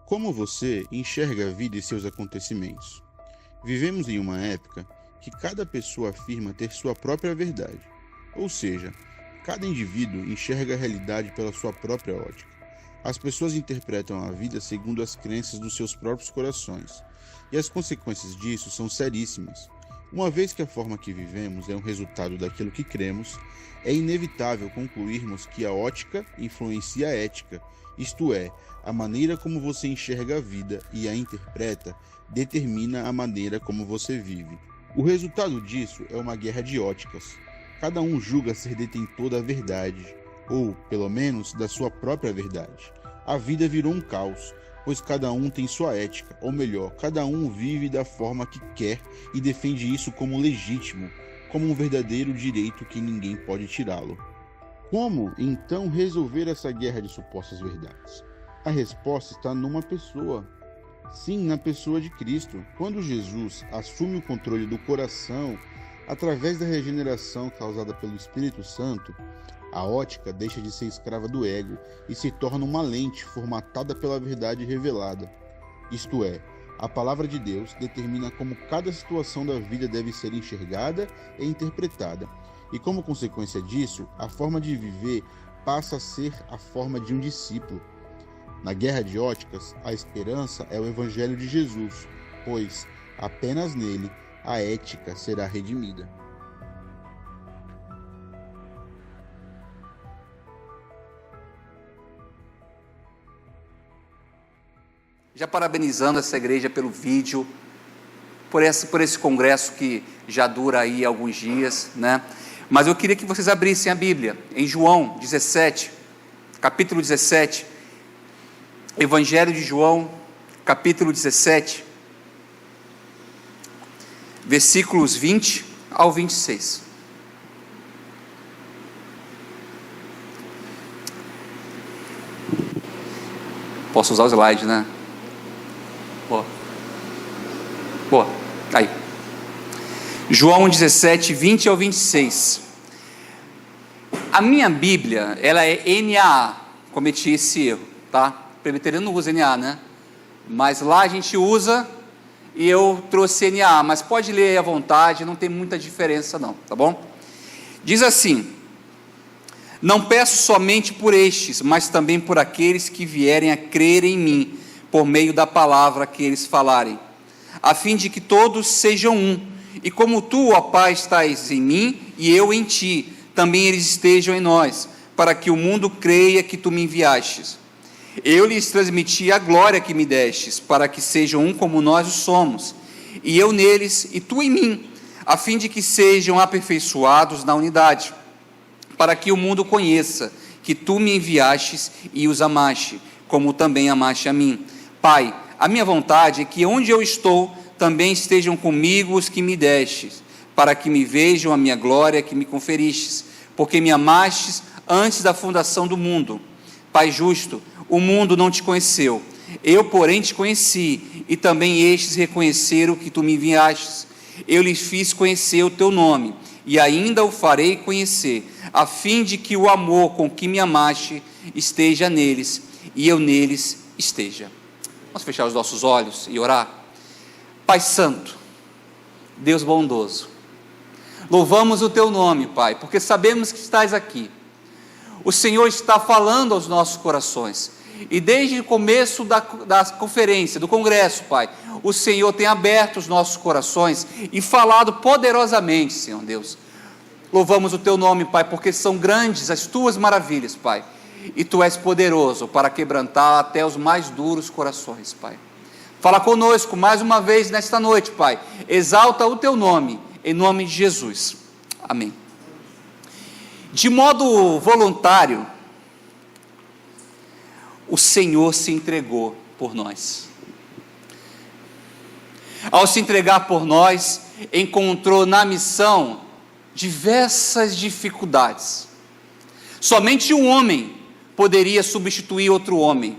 Como você enxerga a vida e seus acontecimentos? Vivemos em uma época que cada pessoa afirma ter sua própria verdade, ou seja, cada indivíduo enxerga a realidade pela sua própria ótica. As pessoas interpretam a vida segundo as crenças dos seus próprios corações, e as consequências disso são seríssimas. Uma vez que a forma que vivemos é um resultado daquilo que cremos, é inevitável concluirmos que a ótica influencia a ética, isto é, a maneira como você enxerga a vida e a interpreta determina a maneira como você vive. O resultado disso é uma guerra de óticas. Cada um julga ser detentor da verdade, ou, pelo menos, da sua própria verdade. A vida virou um caos, pois cada um tem sua ética, ou melhor, cada um vive da forma que quer e defende isso como legítimo, como um verdadeiro direito que ninguém pode tirá-lo. Como, então, resolver essa guerra de supostas verdades? A resposta está numa pessoa. Sim, na pessoa de Cristo. Quando Jesus assume o controle do coração através da regeneração causada pelo Espírito Santo, a ótica deixa de ser escrava do ego e se torna uma lente formatada pela verdade revelada. Isto é, a palavra de Deus determina como cada situação da vida deve ser enxergada e interpretada. E como consequência disso, a forma de viver passa a ser a forma de um discípulo. Na guerra de óticas, a esperança é o Evangelho de Jesus, pois apenas nele a ética será redimida. Já parabenizando essa igreja pelo vídeo, por esse congresso que já dura aí alguns dias, né? Mas eu queria que vocês abrissem a Bíblia em João 17, capítulo 17, Evangelho de João, capítulo 17, versículos 20 ao 26. Posso usar o slide, né? Boa, aí. João 17, 20 ao 26. A minha Bíblia, ela é NAA, cometi esse erro, tá? Presbiteriano não usa NAA, né? Mas lá a gente usa e eu trouxe NAA, mas pode ler à vontade, não tem muita diferença não, tá bom? Diz assim: não peço somente por estes, mas também por aqueles que vierem a crer em mim, por meio da palavra que eles falarem, a fim de que todos sejam um, e como tu, ó Pai, estás em mim e eu em ti, também eles estejam em nós, para que o mundo creia que tu me enviastes. Eu lhes transmiti a glória que me destes, para que sejam um como nós o somos, e eu neles e tu em mim, a fim de que sejam aperfeiçoados na unidade, para que o mundo conheça que tu me enviastes e os amaste, como também amaste a mim. Pai, a minha vontade é que onde eu estou, também estejam comigo os que me destes, para que me vejam a minha glória que me conferistes, porque me amastes antes da fundação do mundo. Pai justo, o mundo não te conheceu, eu, porém, te conheci, e também estes reconheceram que tu me enviastes. Eu lhes fiz conhecer o teu nome, e ainda o farei conhecer, a fim de que o amor com que me amaste esteja neles, e eu neles esteja. Vamos fechar os nossos olhos e orar? Pai Santo, Deus bondoso, louvamos o teu nome, Pai, porque sabemos que estás aqui. O Senhor está falando aos nossos corações, e desde o começo da conferência, do congresso, Pai, o Senhor tem aberto os nossos corações e falado poderosamente, Senhor Deus. Louvamos o teu nome, Pai, porque são grandes as tuas maravilhas, Pai, e tu és poderoso para quebrantar até os mais duros corações, Pai. Fala conosco mais uma vez nesta noite, Pai. Exalta o teu nome, em nome de Jesus. Amém. De modo voluntário, o Senhor se entregou por nós. Ao se entregar por nós, encontrou na missão diversas dificuldades. Somente um homem poderia substituir outro homem.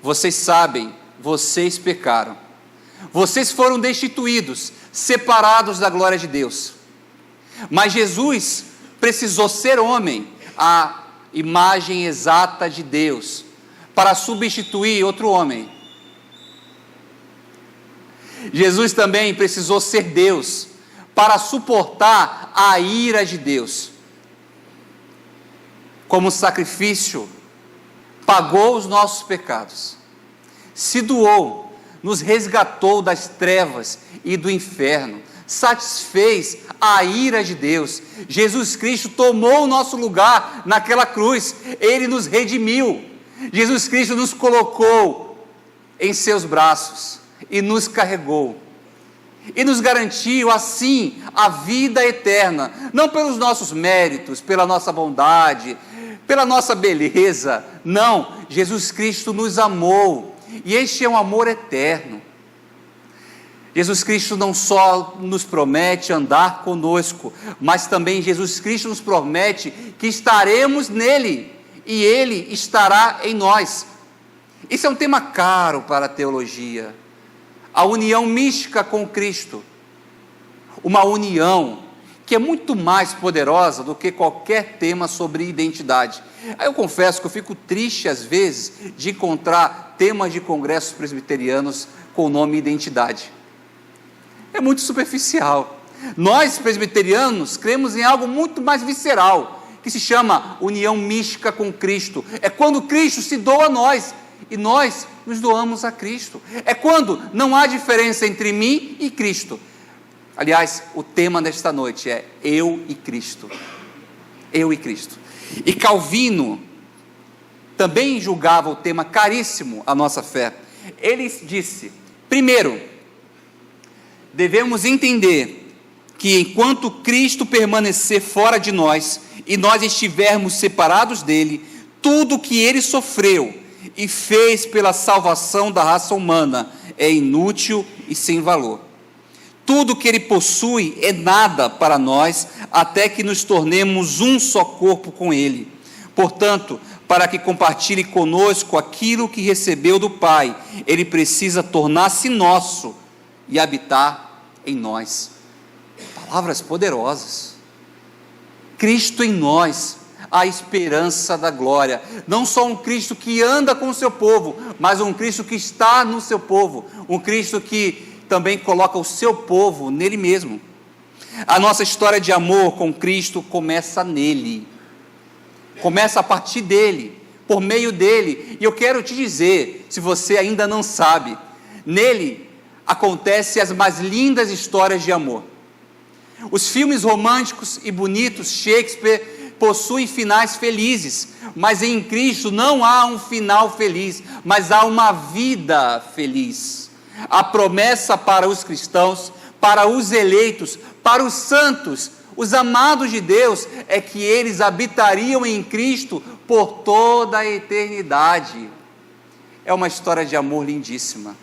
Vocês sabem, vocês pecaram. Vocês foram destituídos, separados da glória de Deus. Mas Jesus precisou ser homem, a imagem exata de Deus, para substituir outro homem, Jesus também precisou ser Deus para suportar a ira de Deus. Como sacrifício, pagou os nossos pecados, se doou, nos resgatou das trevas e do inferno, satisfez a ira de Deus. Jesus Cristo tomou o nosso lugar naquela cruz, Ele nos redimiu, Jesus Cristo nos colocou em seus braços e nos carregou, e nos garantiu assim a vida eterna, não pelos nossos méritos, pela nossa bondade, pela nossa beleza, não, Jesus Cristo nos amou, e este é um amor eterno. Jesus Cristo não só nos promete andar conosco, mas também Jesus Cristo nos promete que estaremos nele, e ele estará em nós. Isso é um tema caro para a teologia, a união mística com Cristo, uma união que é muito mais poderosa do que qualquer tema sobre identidade. Aí eu confesso que eu fico triste às vezes de encontrar temas de congressos presbiterianos com o nome identidade. É muito superficial. Nós presbiterianos cremos em algo muito mais visceral, que se chama união mística com Cristo. É quando Cristo se doa a nós e nós nos doamos a Cristo. É quando não há diferença entre mim e Cristo. Aliás, o tema desta noite é eu e Cristo. Eu e Cristo. E Calvino também julgava o tema caríssimo à nossa fé. Ele disse: primeiro, devemos entender que enquanto Cristo permanecer fora de nós e nós estivermos separados dele, tudo que ele sofreu e fez pela salvação da raça humana é inútil e sem valor. Tudo que ele possui é nada para nós, até que nos tornemos um só corpo com ele. Portanto, para que compartilhe conosco aquilo que recebeu do Pai, ele precisa tornar-se nosso e habitar em nós. Palavras poderosas. Cristo em nós, a esperança da glória. Não só um Cristo que anda com o seu povo, mas um Cristo que está no seu povo, um Cristo que também coloca o seu povo nele mesmo. A nossa história de amor com Cristo começa nele, começa a partir dele, por meio dele. E eu quero te dizer, se você ainda não sabe, nele acontecem as mais lindas histórias de amor. Os filmes românticos e bonitos Shakespeare possuem finais felizes, mas em Cristo não há um final feliz, mas há uma vida feliz. A promessa para os cristãos, para os eleitos, para os santos, os amados de Deus, é que eles habitariam em Cristo por toda a eternidade. É uma história de amor lindíssima,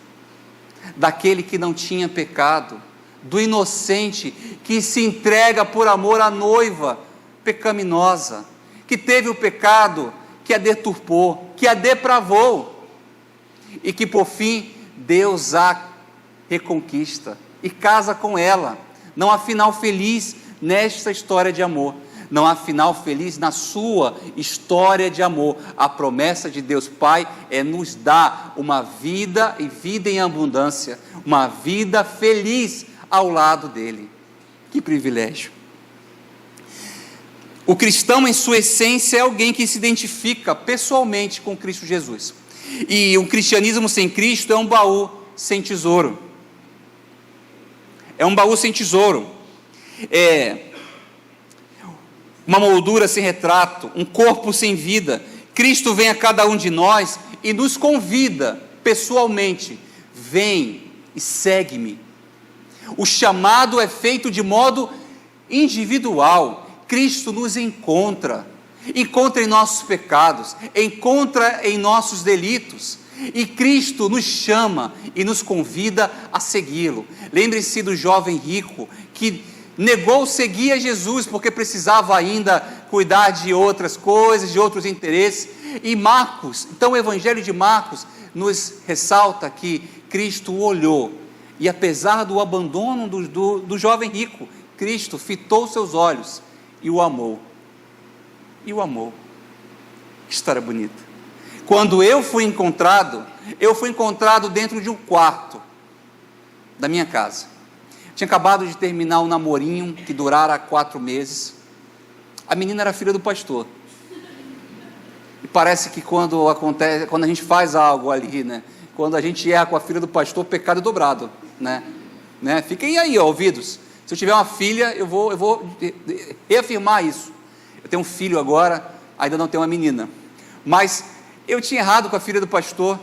daquele que não tinha pecado, do inocente que se entrega por amor à noiva pecaminosa, que teve o pecado que a deturpou, que a depravou, e que por fim Deus a reconquista e casa com ela. Não há final feliz nesta história de amor, não há final feliz na sua história de amor. A promessa de Deus Pai é nos dar uma vida, e vida em abundância, uma vida feliz ao lado dele. Que privilégio! O cristão, em sua essência, é alguém que se identifica pessoalmente com Cristo Jesus. E um cristianismo sem Cristo é um baú sem tesouro. É um baú sem tesouro. É uma moldura sem retrato, um corpo sem vida. Cristo vem a cada um de nós e nos convida pessoalmente: vem e segue-me. O chamado é feito de modo individual. Cristo nos encontra em nossos pecados, encontra em nossos delitos, e Cristo nos chama e nos convida a segui-lo. Lembre-se do jovem rico que negou seguir a Jesus porque precisava ainda cuidar de outras coisas, de outros interesses. E Marcos, então o Evangelho de Marcos nos ressalta que Cristo o olhou, e apesar do abandono do jovem rico, Cristo fitou seus olhos e o amou. E o amou. Que história bonita. Quando eu fui encontrado dentro de um quarto, da minha casa. Tinha acabado de terminar um namorinho que durara 4 meses. A menina era filha do pastor. E parece que quando a gente faz algo ali, né? Quando a gente erra com a filha do pastor, o pecado é dobrado, né? Fiquem aí, ouvidos. Se eu tiver uma filha, eu vou reafirmar isso. Eu tenho um filho agora, ainda não tenho uma menina. Mas eu tinha errado com a filha do pastor.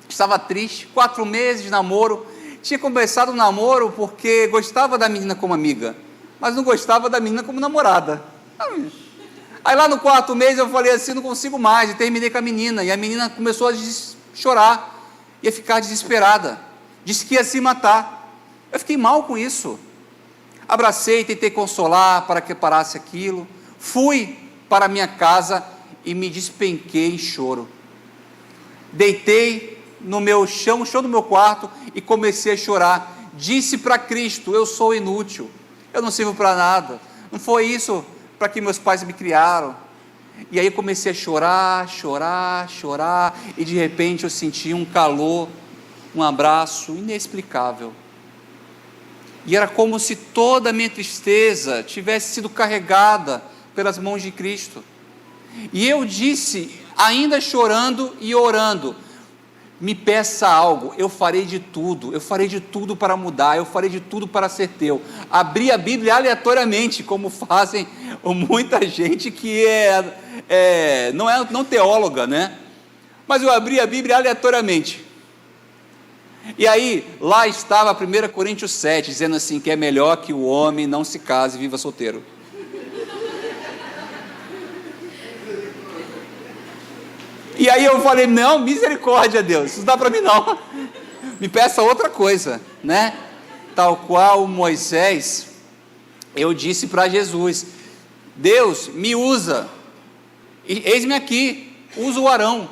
Estava triste, 4 meses de namoro. Tinha começado o namoro porque gostava da menina como amiga, mas não gostava da menina como namorada. Aí lá no 4º mês eu falei assim, não consigo mais, e terminei com a menina. E a menina começou a chorar, ia ficar desesperada, disse que ia se matar. Eu fiquei mal com isso. Abracei, tentei consolar para que parasse aquilo. Fui para a minha casa e me despenquei em choro. Deitei no meu chão, no chão do meu quarto, e comecei a chorar. Disse para Cristo: eu sou inútil, eu não sirvo para nada, não foi isso para que meus pais me criaram. E aí eu comecei a chorar, e de repente eu senti um calor, um abraço inexplicável. E era como se toda a minha tristeza tivesse sido carregada pelas mãos de Cristo. E eu disse, ainda chorando e orando: me peça algo, eu farei de tudo para mudar, eu farei de tudo para ser teu. Abri a Bíblia aleatoriamente, como fazem muita gente que não teóloga, né? Mas eu abri a Bíblia aleatoriamente. E aí, lá estava 1 Coríntios 7, dizendo assim, que é melhor que o homem não se case e viva solteiro. E aí eu falei: não, misericórdia, Deus, isso não dá para mim não, me peça outra coisa, né? Tal qual Moisés, eu disse para Jesus: Deus, me usa, eis-me aqui, usa o Arão.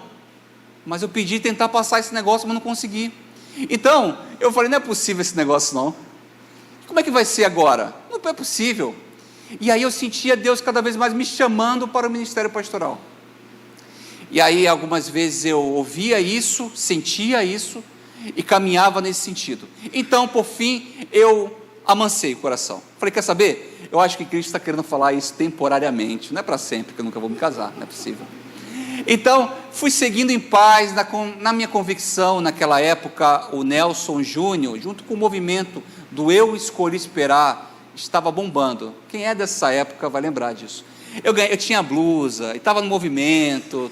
Mas eu pedi tentar passar esse negócio, mas não consegui. Então, eu falei: não é possível esse negócio não, como é que vai ser agora? Não é possível. E aí eu sentia Deus cada vez mais me chamando para o ministério pastoral. E aí algumas vezes eu ouvia isso, sentia isso e caminhava nesse sentido. Então, por fim, eu amansei o coração. Falei: quer saber? Eu acho que Cristo está querendo falar isso temporariamente, não é para sempre, que eu nunca vou me casar, não é possível. Então, fui seguindo em paz, na minha convicção. Naquela época, o Nelson Júnior, junto com o movimento do Eu Escolhi Esperar, estava bombando. Quem é dessa época vai lembrar disso. Eu tinha blusa, e estava no movimento.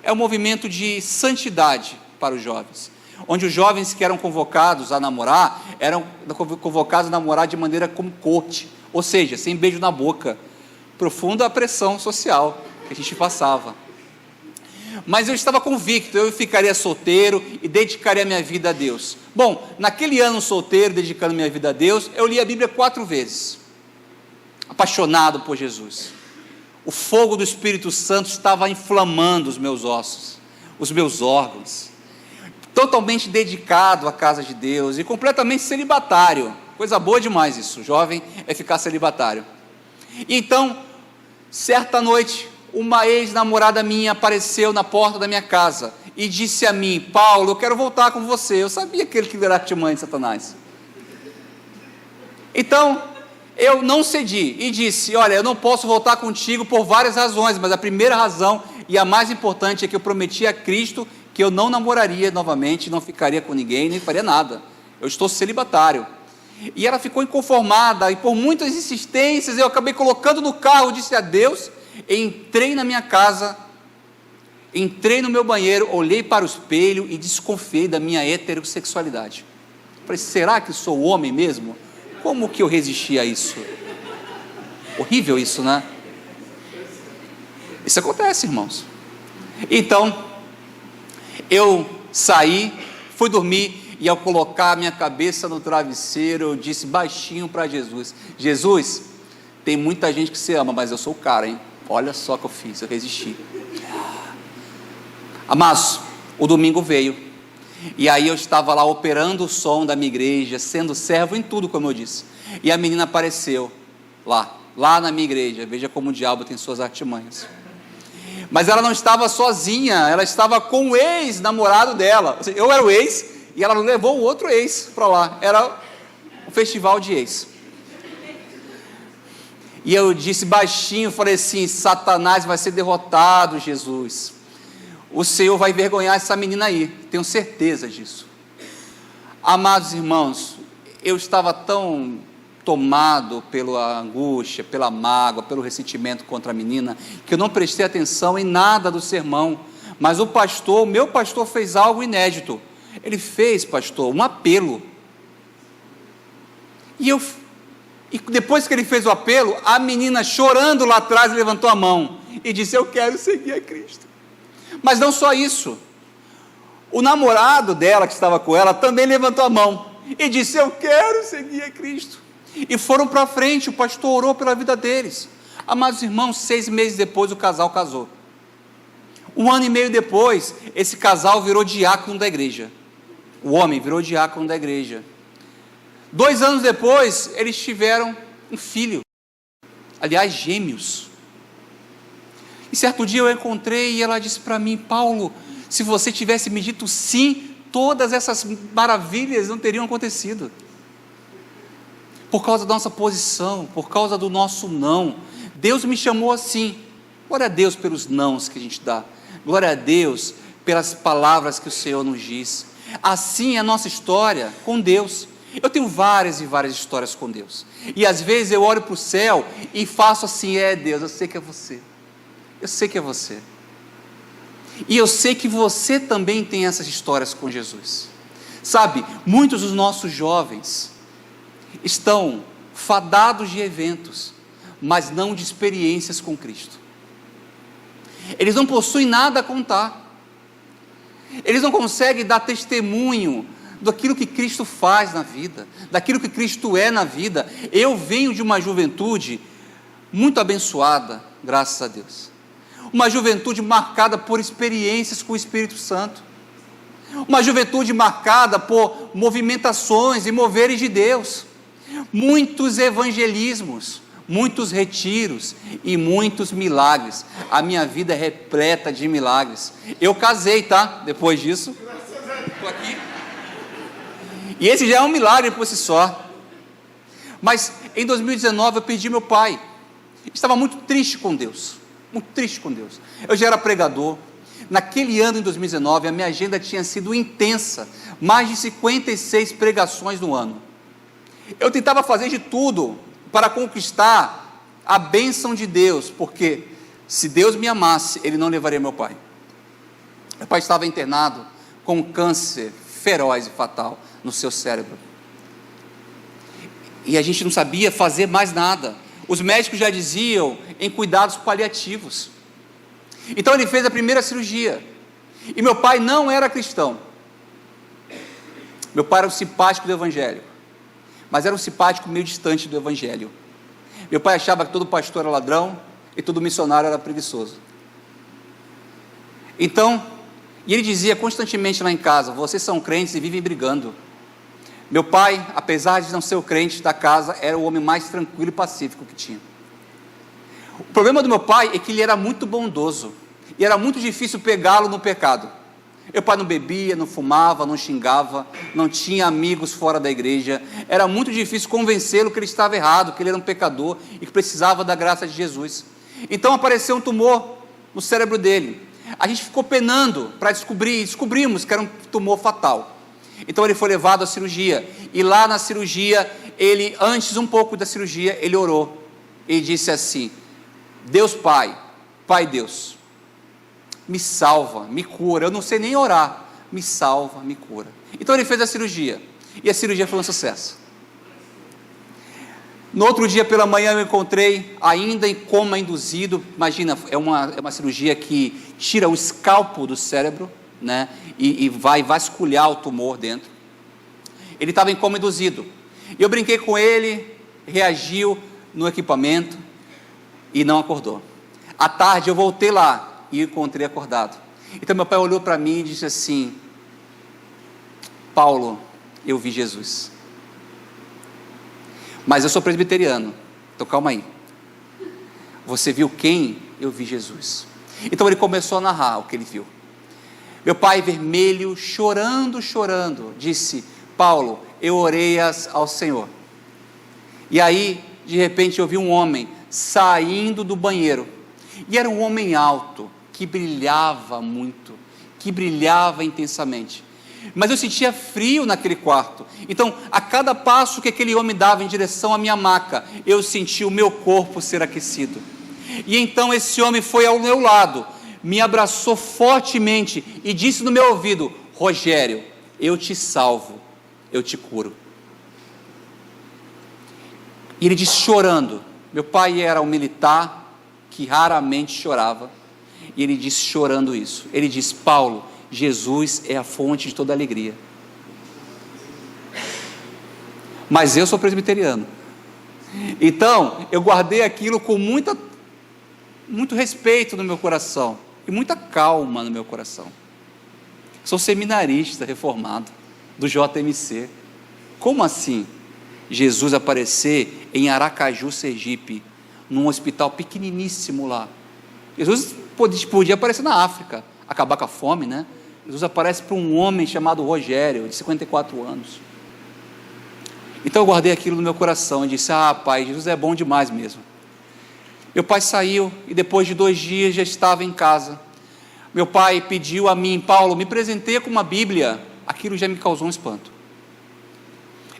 É um movimento de santidade para os jovens, onde os jovens que eram convocados a namorar, eram convocados a namorar de maneira como corte, ou seja, sem beijo na boca. Profunda pressão social que a gente passava. Mas eu estava convicto, eu ficaria solteiro e dedicaria minha vida a Deus. Bom, naquele ano solteiro, dedicando minha vida a Deus, eu li a Bíblia 4 vezes, apaixonado por Jesus. O fogo do Espírito Santo estava inflamando os meus ossos, os meus órgãos, totalmente dedicado à casa de Deus e completamente celibatário. Coisa boa demais isso, jovem é ficar celibatário. E então, certa noite, uma ex-namorada minha apareceu na porta da minha casa e disse a mim: Paulo, eu quero voltar com você. Eu sabia que ele era artimanha de Satanás. Então, eu não cedi e disse: olha, eu não posso voltar contigo por várias razões, mas a primeira razão e a mais importante é que eu prometi a Cristo que eu não namoraria novamente, não ficaria com ninguém, nem faria nada. Eu estou celibatário. E ela ficou inconformada, e por muitas insistências eu acabei colocando no carro, disse adeus, entrei na minha casa, entrei no meu banheiro, olhei para o espelho e desconfiei da minha heterossexualidade. Falei: será que sou homem mesmo? Como que eu resisti a isso? Horrível isso, né? Isso acontece, irmãos. Então, eu saí, fui dormir, e ao colocar a minha cabeça no travesseiro, eu disse baixinho para Jesus: Jesus, tem muita gente que você ama, mas eu sou o cara, hein? Olha só o que eu fiz, eu resisti. Amados, o domingo veio. E aí eu estava lá operando o som da minha igreja, sendo servo em tudo, como eu disse. E a menina apareceu lá na minha igreja. Veja como o diabo tem suas artimanhas. Mas ela não estava sozinha, ela estava com o ex-namorado dela. Ou seja, eu era o ex e ela levou o outro ex para lá, era um festival de ex. E eu disse baixinho, falei assim: Satanás vai ser derrotado, Jesus. O Senhor vai envergonhar essa menina aí, tenho certeza disso. Amados irmãos, eu estava tão tomado pela angústia, pela mágoa, pelo ressentimento contra a menina, que eu não prestei atenção em nada do sermão. Mas o meu pastor fez algo inédito. Ele fez, pastor, um apelo. E depois que ele fez o apelo, a menina, chorando lá atrás, levantou a mão e disse: eu quero seguir a Cristo. Mas não só isso, o namorado dela, que estava com ela, também levantou a mão e disse: eu quero seguir a Cristo. E foram para frente, o pastor orou pela vida deles. Amados irmãos, 6 meses depois o casal casou. 1 ano e meio depois, esse casal virou diácono da igreja. O homem virou diácono da igreja. 2 anos depois, eles tiveram um filho, aliás, gêmeos. E certo dia eu a encontrei e ela disse para mim: Paulo, se você tivesse me dito sim, todas essas maravilhas não teriam acontecido. Por causa da nossa posição, por causa do nosso não, Deus me chamou assim. Glória a Deus pelos nãos que a gente dá, glória a Deus pelas palavras que o Senhor nos diz. Assim é a nossa história com Deus. Eu tenho várias e várias histórias com Deus, e às vezes eu olho para o céu e faço assim: Deus, eu sei que é você, eu sei que é você, e eu sei que você também tem essas histórias com Jesus. Sabe, muitos dos nossos jovens estão fadados de eventos, mas não de experiências com Cristo. Eles não possuem nada a contar, eles não conseguem dar testemunho daquilo que Cristo faz na vida, daquilo que Cristo é na vida. Eu venho de uma juventude muito abençoada, graças a Deus, uma juventude marcada por experiências com o Espírito Santo, uma juventude marcada por movimentações e moveres de Deus, muitos evangelismos, muitos retiros e muitos milagres. A minha vida é repleta de milagres. Eu casei, tá? Depois disso, estou aqui. E esse já é um milagre por si só. Mas em 2019 eu perdi meu pai. Estava muito triste com Deus, muito triste com Deus. Eu já era pregador. Naquele ano, em 2019, a minha agenda tinha sido intensa, mais de 56 pregações no ano. Eu tentava fazer de tudo para conquistar a bênção de Deus, porque se Deus me amasse, Ele não levaria meu pai. Meu pai estava internado com um câncer feroz e fatal no seu cérebro, e a gente não sabia fazer mais nada. Os médicos já diziam em cuidados paliativos. Então ele fez a primeira cirurgia, e meu pai não era cristão. Meu pai era um simpático do evangelho, mas era um simpático meio distante do evangelho. Meu pai achava que todo pastor era ladrão e todo missionário era preguiçoso. Então, e ele dizia constantemente lá em casa: vocês são crentes e vivem brigando. Meu pai, apesar de não ser o crente da casa, era o homem mais tranquilo e pacífico que tinha. O problema do meu pai é que ele era muito bondoso, e era muito difícil pegá-lo no pecado. Meu pai não bebia, não fumava, não xingava, não tinha amigos fora da igreja. Era muito difícil convencê-lo que ele estava errado, que ele era um pecador e que precisava da graça de Jesus. Então apareceu um tumor no cérebro dele. A gente ficou penando para descobrimos que era um tumor fatal. Então ele foi levado à cirurgia, e lá na cirurgia, antes um pouco da cirurgia, ele orou, e disse assim: Deus Pai, Pai Deus, me salva, me cura, eu não sei nem orar, me salva, me cura. Então ele fez a cirurgia, e a cirurgia foi um sucesso. No outro dia pela manhã eu encontrei ainda em coma induzido. Imagina, é uma cirurgia que tira o escalpo do cérebro, né, e vai vasculhar o tumor dentro. Ele estava em coma induzido, e eu brinquei com ele, reagiu no equipamento e não acordou. À tarde eu voltei lá e encontrei acordado. Então meu pai olhou para mim e disse assim: Paulo, eu vi Jesus, mas eu sou presbiteriano. Então calma aí, você viu quem? Eu vi Jesus. Então ele começou a narrar o que ele viu. Meu pai, vermelho, chorando, disse: Paulo, eu orei ao Senhor. E aí, de repente, eu vi um homem saindo do banheiro. E era um homem alto, que brilhava muito, que brilhava intensamente. Mas eu sentia frio naquele quarto. Então, a cada passo que aquele homem dava em direção à minha maca, eu sentia o meu corpo ser aquecido. E então esse homem foi ao meu lado, me abraçou fortemente e disse no meu ouvido: Rogério, eu te salvo, eu te curo. E ele disse chorando, meu pai era um militar que raramente chorava, e ele disse chorando isso, ele disse: Paulo, Jesus é a fonte de toda alegria. Mas eu sou presbiteriano, então eu guardei aquilo com muito respeito no meu coração, e muita calma no meu coração. Sou seminarista reformado, do JMC. Como assim Jesus aparecer em Aracaju, Sergipe, num hospital pequeniníssimo lá? Jesus podia aparecer na África, acabar com a fome, né? Jesus aparece para um homem chamado Rogério, de 54 anos. Então eu guardei aquilo no meu coração e disse: pai, Jesus é bom demais mesmo. Meu pai saiu e depois de 2 dias já estava em casa. Meu pai pediu a mim: Paulo, me presenteie com uma Bíblia. Aquilo já me causou um espanto.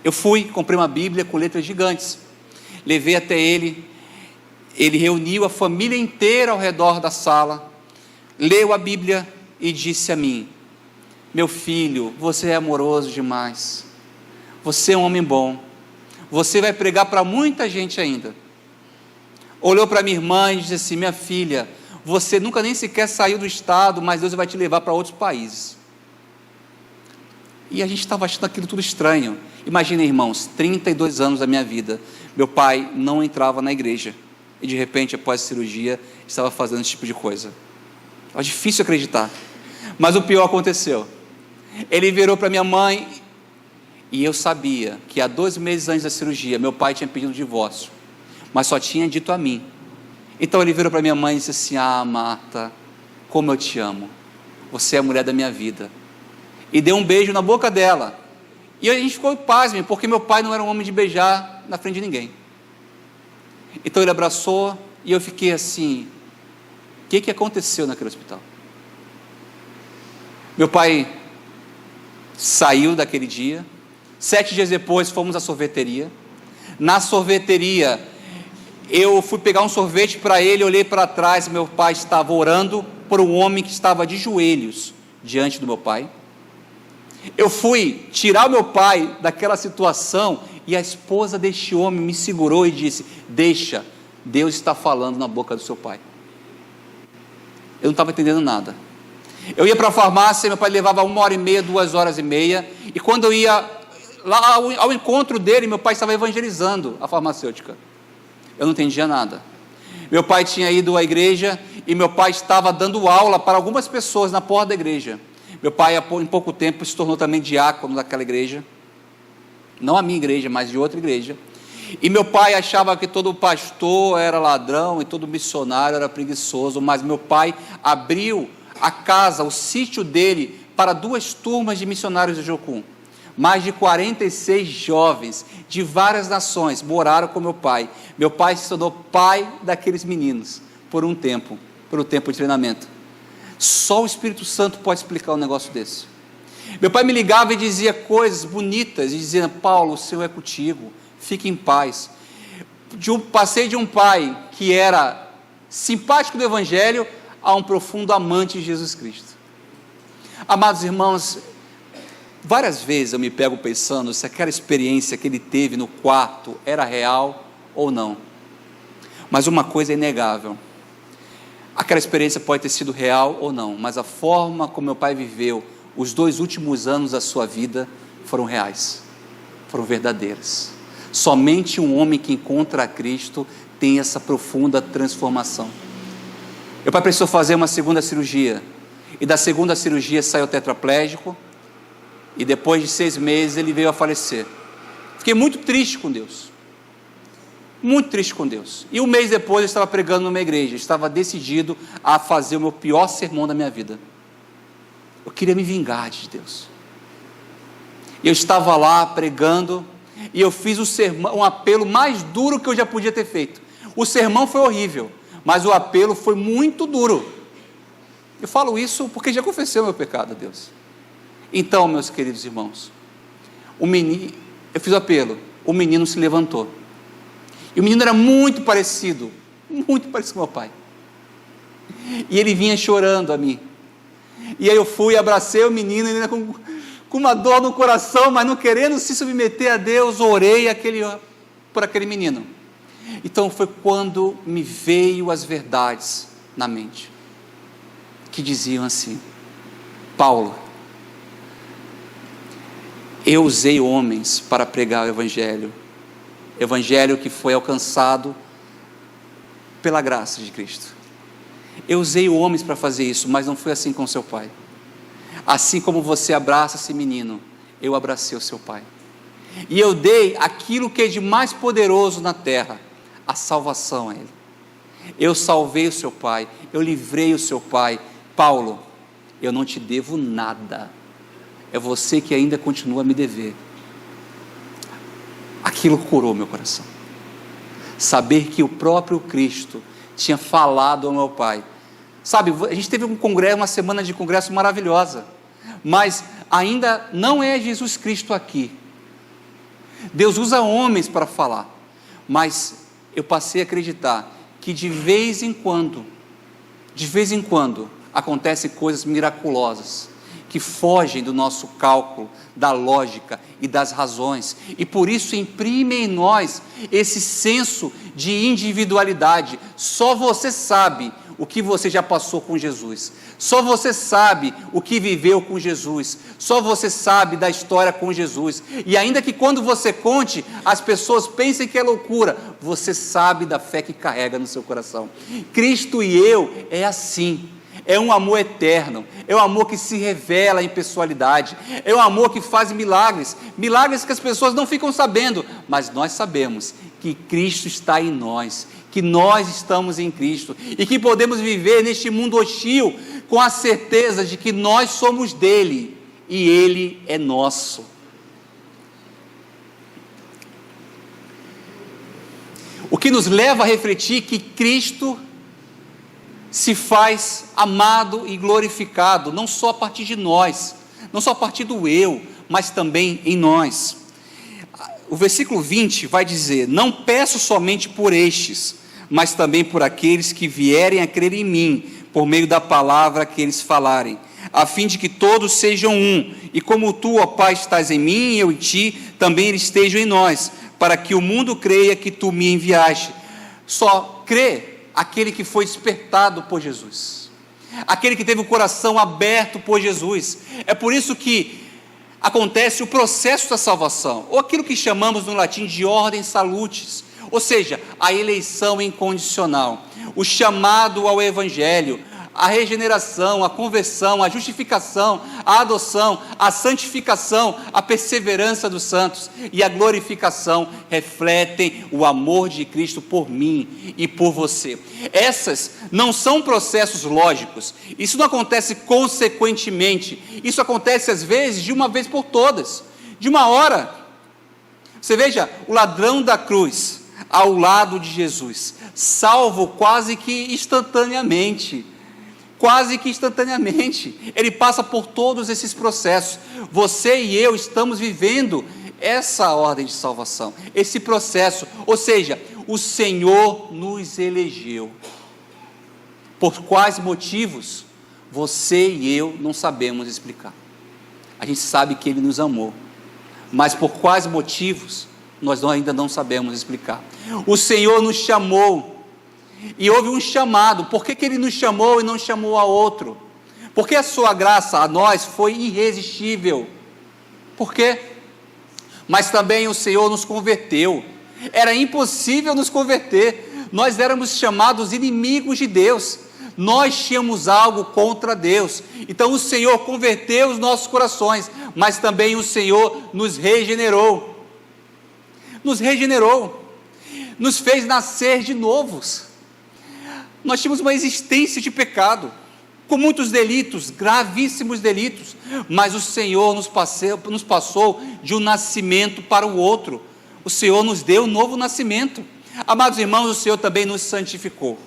Eu fui, comprei uma Bíblia com letras gigantes, levei até ele reuniu a família inteira ao redor da sala, leu a Bíblia e disse a mim: meu filho, você é amoroso demais, você é um homem bom, você vai pregar para muita gente ainda. Olhou para minha irmã e disse assim: minha filha, você nunca nem sequer saiu do estado, mas Deus vai te levar para outros países. E a gente estava achando aquilo tudo estranho. Imagina, irmãos, 32 anos da minha vida, meu pai não entrava na igreja, e de repente, após a cirurgia, estava fazendo esse tipo de coisa. É difícil acreditar, mas o pior aconteceu. Ele virou para minha mãe, e eu sabia que há 2 meses antes da cirurgia, meu pai tinha pedido divórcio, mas só tinha dito a mim. Então ele virou para minha mãe e disse assim: Marta, como eu te amo, você é a mulher da minha vida, e deu um beijo na boca dela. E a gente ficou pasme, porque meu pai não era um homem de beijar na frente de ninguém. Então ele abraçou, e eu fiquei assim: o que aconteceu naquele hospital? Meu pai saiu daquele dia. 7 dias depois fomos à sorveteria. Na sorveteria eu fui pegar um sorvete para ele, olhei para trás, meu pai estava orando por um homem que estava de joelhos diante do meu pai. Eu fui tirar o meu pai daquela situação, e a esposa deste homem me segurou e disse: deixa, Deus está falando na boca do seu pai. Eu não estava entendendo nada. Eu ia para a farmácia, meu pai levava 1h30, 2h30, e quando eu ia lá ao encontro dele, meu pai estava evangelizando a farmacêutica. Eu não entendia nada. Meu pai tinha ido à igreja, e meu pai estava dando aula para algumas pessoas na porta da igreja. Meu pai, em pouco tempo, se tornou também diácono daquela igreja, não a minha igreja, mas de outra igreja. E meu pai achava que todo pastor era ladrão e todo missionário era preguiçoso, mas meu pai abriu a casa, o sítio dele, para 2 turmas de missionários de Jocum. Mais de 46 jovens de várias nações moraram com meu pai. Meu pai se tornou pai daqueles meninos por um tempo de treinamento. Só o Espírito Santo pode explicar um negócio desse. Meu pai me ligava e dizia coisas bonitas, e dizia: Paulo, o Senhor é contigo, fique em paz. Passei de um pai que era simpático do Evangelho a um profundo amante de Jesus Cristo. Amados irmãos, várias vezes eu me pego pensando se aquela experiência que ele teve no quarto era real ou não. Mas uma coisa é inegável: aquela experiência pode ter sido real ou não, mas a forma como meu pai viveu os 2 últimos anos da sua vida foram reais, foram verdadeiras. Somente um homem que encontra a Cristo tem essa profunda transformação. Meu pai precisou fazer uma 2ª cirurgia, e da 2ª cirurgia saiu tetraplégico, e depois de 6 meses ele veio a falecer. Fiquei muito triste com Deus, muito triste com Deus. E 1 mês depois eu estava pregando numa igreja, estava decidido a fazer o meu pior sermão da minha vida. Eu queria me vingar de Deus. Eu estava lá pregando, e eu fiz o sermão, um apelo mais duro que eu já podia ter feito. O sermão foi horrível, mas o apelo foi muito duro. Eu falo isso porque já confessei o meu pecado a Deus. Então, meus queridos irmãos, eu fiz o apelo, o menino se levantou. E o menino era muito parecido com meu pai. E ele vinha chorando a mim. E aí eu fui, abracei o menino, ainda com uma dor no coração, mas não querendo se submeter a Deus, orei por aquele menino. Então foi quando me veio as verdades na mente, que diziam assim: Paulo, eu usei homens para pregar o Evangelho que foi alcançado pela graça de Cristo. Eu usei homens para fazer isso, mas não foi assim com seu pai. Assim como você abraça esse menino, eu abracei o seu pai. E eu dei aquilo que é de mais poderoso na terra, a salvação a ele. Eu salvei o seu pai, eu livrei o seu pai. Paulo, eu não te devo nada. É você que ainda continua a me dever. Aquilo curou meu coração. Saber que o próprio Cristo tinha falado ao meu pai. Sabe, a gente teve uma semana de congresso maravilhosa, mas ainda não é Jesus Cristo aqui. Deus usa homens para falar, mas eu passei a acreditar que de vez em quando, acontecem coisas miraculosas, que fogem do nosso cálculo, da lógica e das razões, e por isso imprime em nós esse senso de individualidade. Só você sabe o que você já passou com Jesus, só você sabe o que viveu com Jesus, só você sabe da história com Jesus, e ainda que quando você conte, as pessoas pensem que é loucura, você sabe da fé que carrega no seu coração. Cristo e eu é assim. É um amor eterno, é um amor que se revela em pessoalidade, é um amor que faz milagres que as pessoas não ficam sabendo, mas nós sabemos que Cristo está em nós, que nós estamos em Cristo, e que podemos viver neste mundo hostil, com a certeza de que nós somos dele, e ele é nosso. O que nos leva a refletir que Cristo se faz amado e glorificado, não só a partir de nós, não só a partir do eu, mas também em nós. O versículo 20 vai dizer: não peço somente por estes, mas também por aqueles que vierem a crer em mim, por meio da palavra que eles falarem, a fim de que todos sejam um, e como tu, ó Pai, estás em mim e eu em ti, também eles estejam em nós, para que o mundo creia que tu me enviaste. Só crê aquele que foi despertado por Jesus, aquele que teve o coração aberto por Jesus. É por isso que acontece o processo da salvação, ou aquilo que chamamos no latim de ordem salutis, ou seja, a eleição incondicional, o chamado ao Evangelho, a regeneração, a conversão, a justificação, a adoção, a santificação, a perseverança dos santos e a glorificação refletem o amor de Cristo por mim e por você. Essas não são processos lógicos, isso não acontece consequentemente, isso acontece às vezes de uma vez por todas, de uma hora. Você veja, o ladrão da cruz ao lado de Jesus, salvo quase que instantaneamente, ele passa por todos esses processos. Você e eu estamos vivendo essa ordem de salvação, esse processo, ou seja, o Senhor nos elegeu. Por quais motivos? Você e eu não sabemos explicar. A gente sabe que Ele nos amou, mas por quais motivos? Nós ainda não sabemos explicar. O Senhor nos chamou, e houve um chamado. Por que Ele nos chamou e não chamou a outro? Porque a sua graça a nós foi irresistível. Por quê? Mas também o Senhor nos converteu. Era impossível nos converter. Nós éramos chamados inimigos de Deus. Nós tínhamos algo contra Deus. Então o Senhor converteu os nossos corações, mas também o Senhor nos regenerou. Nos fez nascer de novos. Nós tínhamos uma existência de pecado, com muitos delitos, gravíssimos delitos, mas o Senhor nos passou de um nascimento para o outro. O Senhor nos deu um novo nascimento. Amados irmãos, o Senhor também nos santificou.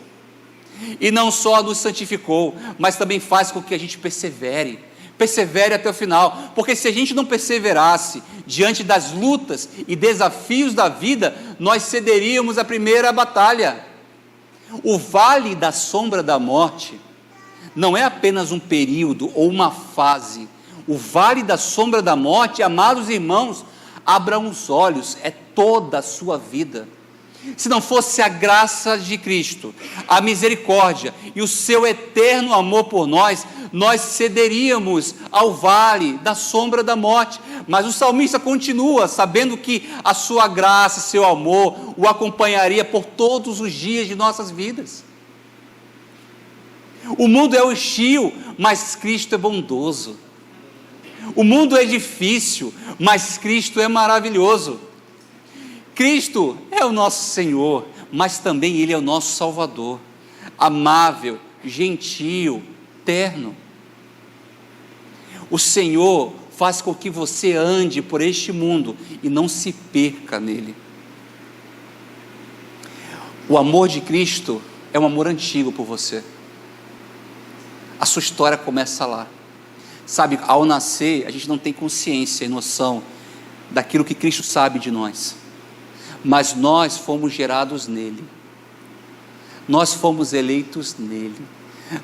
E não só nos santificou, mas também faz com que a gente persevere até o final, porque se a gente não perseverasse diante das lutas e desafios da vida, nós cederíamos a primeira batalha. O vale da sombra da morte não é apenas um período ou uma fase. O vale da sombra da morte, amados irmãos, abram os olhos, é toda a sua vida. Se não fosse a graça de Cristo, a misericórdia e o seu eterno amor por nós, nós cederíamos ao vale da sombra da morte. Mas o salmista continua, sabendo que a sua graça, seu amor, o acompanharia por todos os dias de nossas vidas. O mundo é hostil, mas Cristo é bondoso. O mundo é difícil, mas Cristo é maravilhoso. Cristo é o nosso Senhor, mas também Ele é o nosso Salvador, amável, gentil, terno. O Senhor faz com que você ande por este mundo e não se perca nele. O amor de Cristo é um amor antigo por você. A sua história começa lá. Sabe, ao nascer, a gente não tem consciência e noção daquilo que Cristo sabe de nós. Mas nós fomos gerados nele, nós fomos eleitos nele,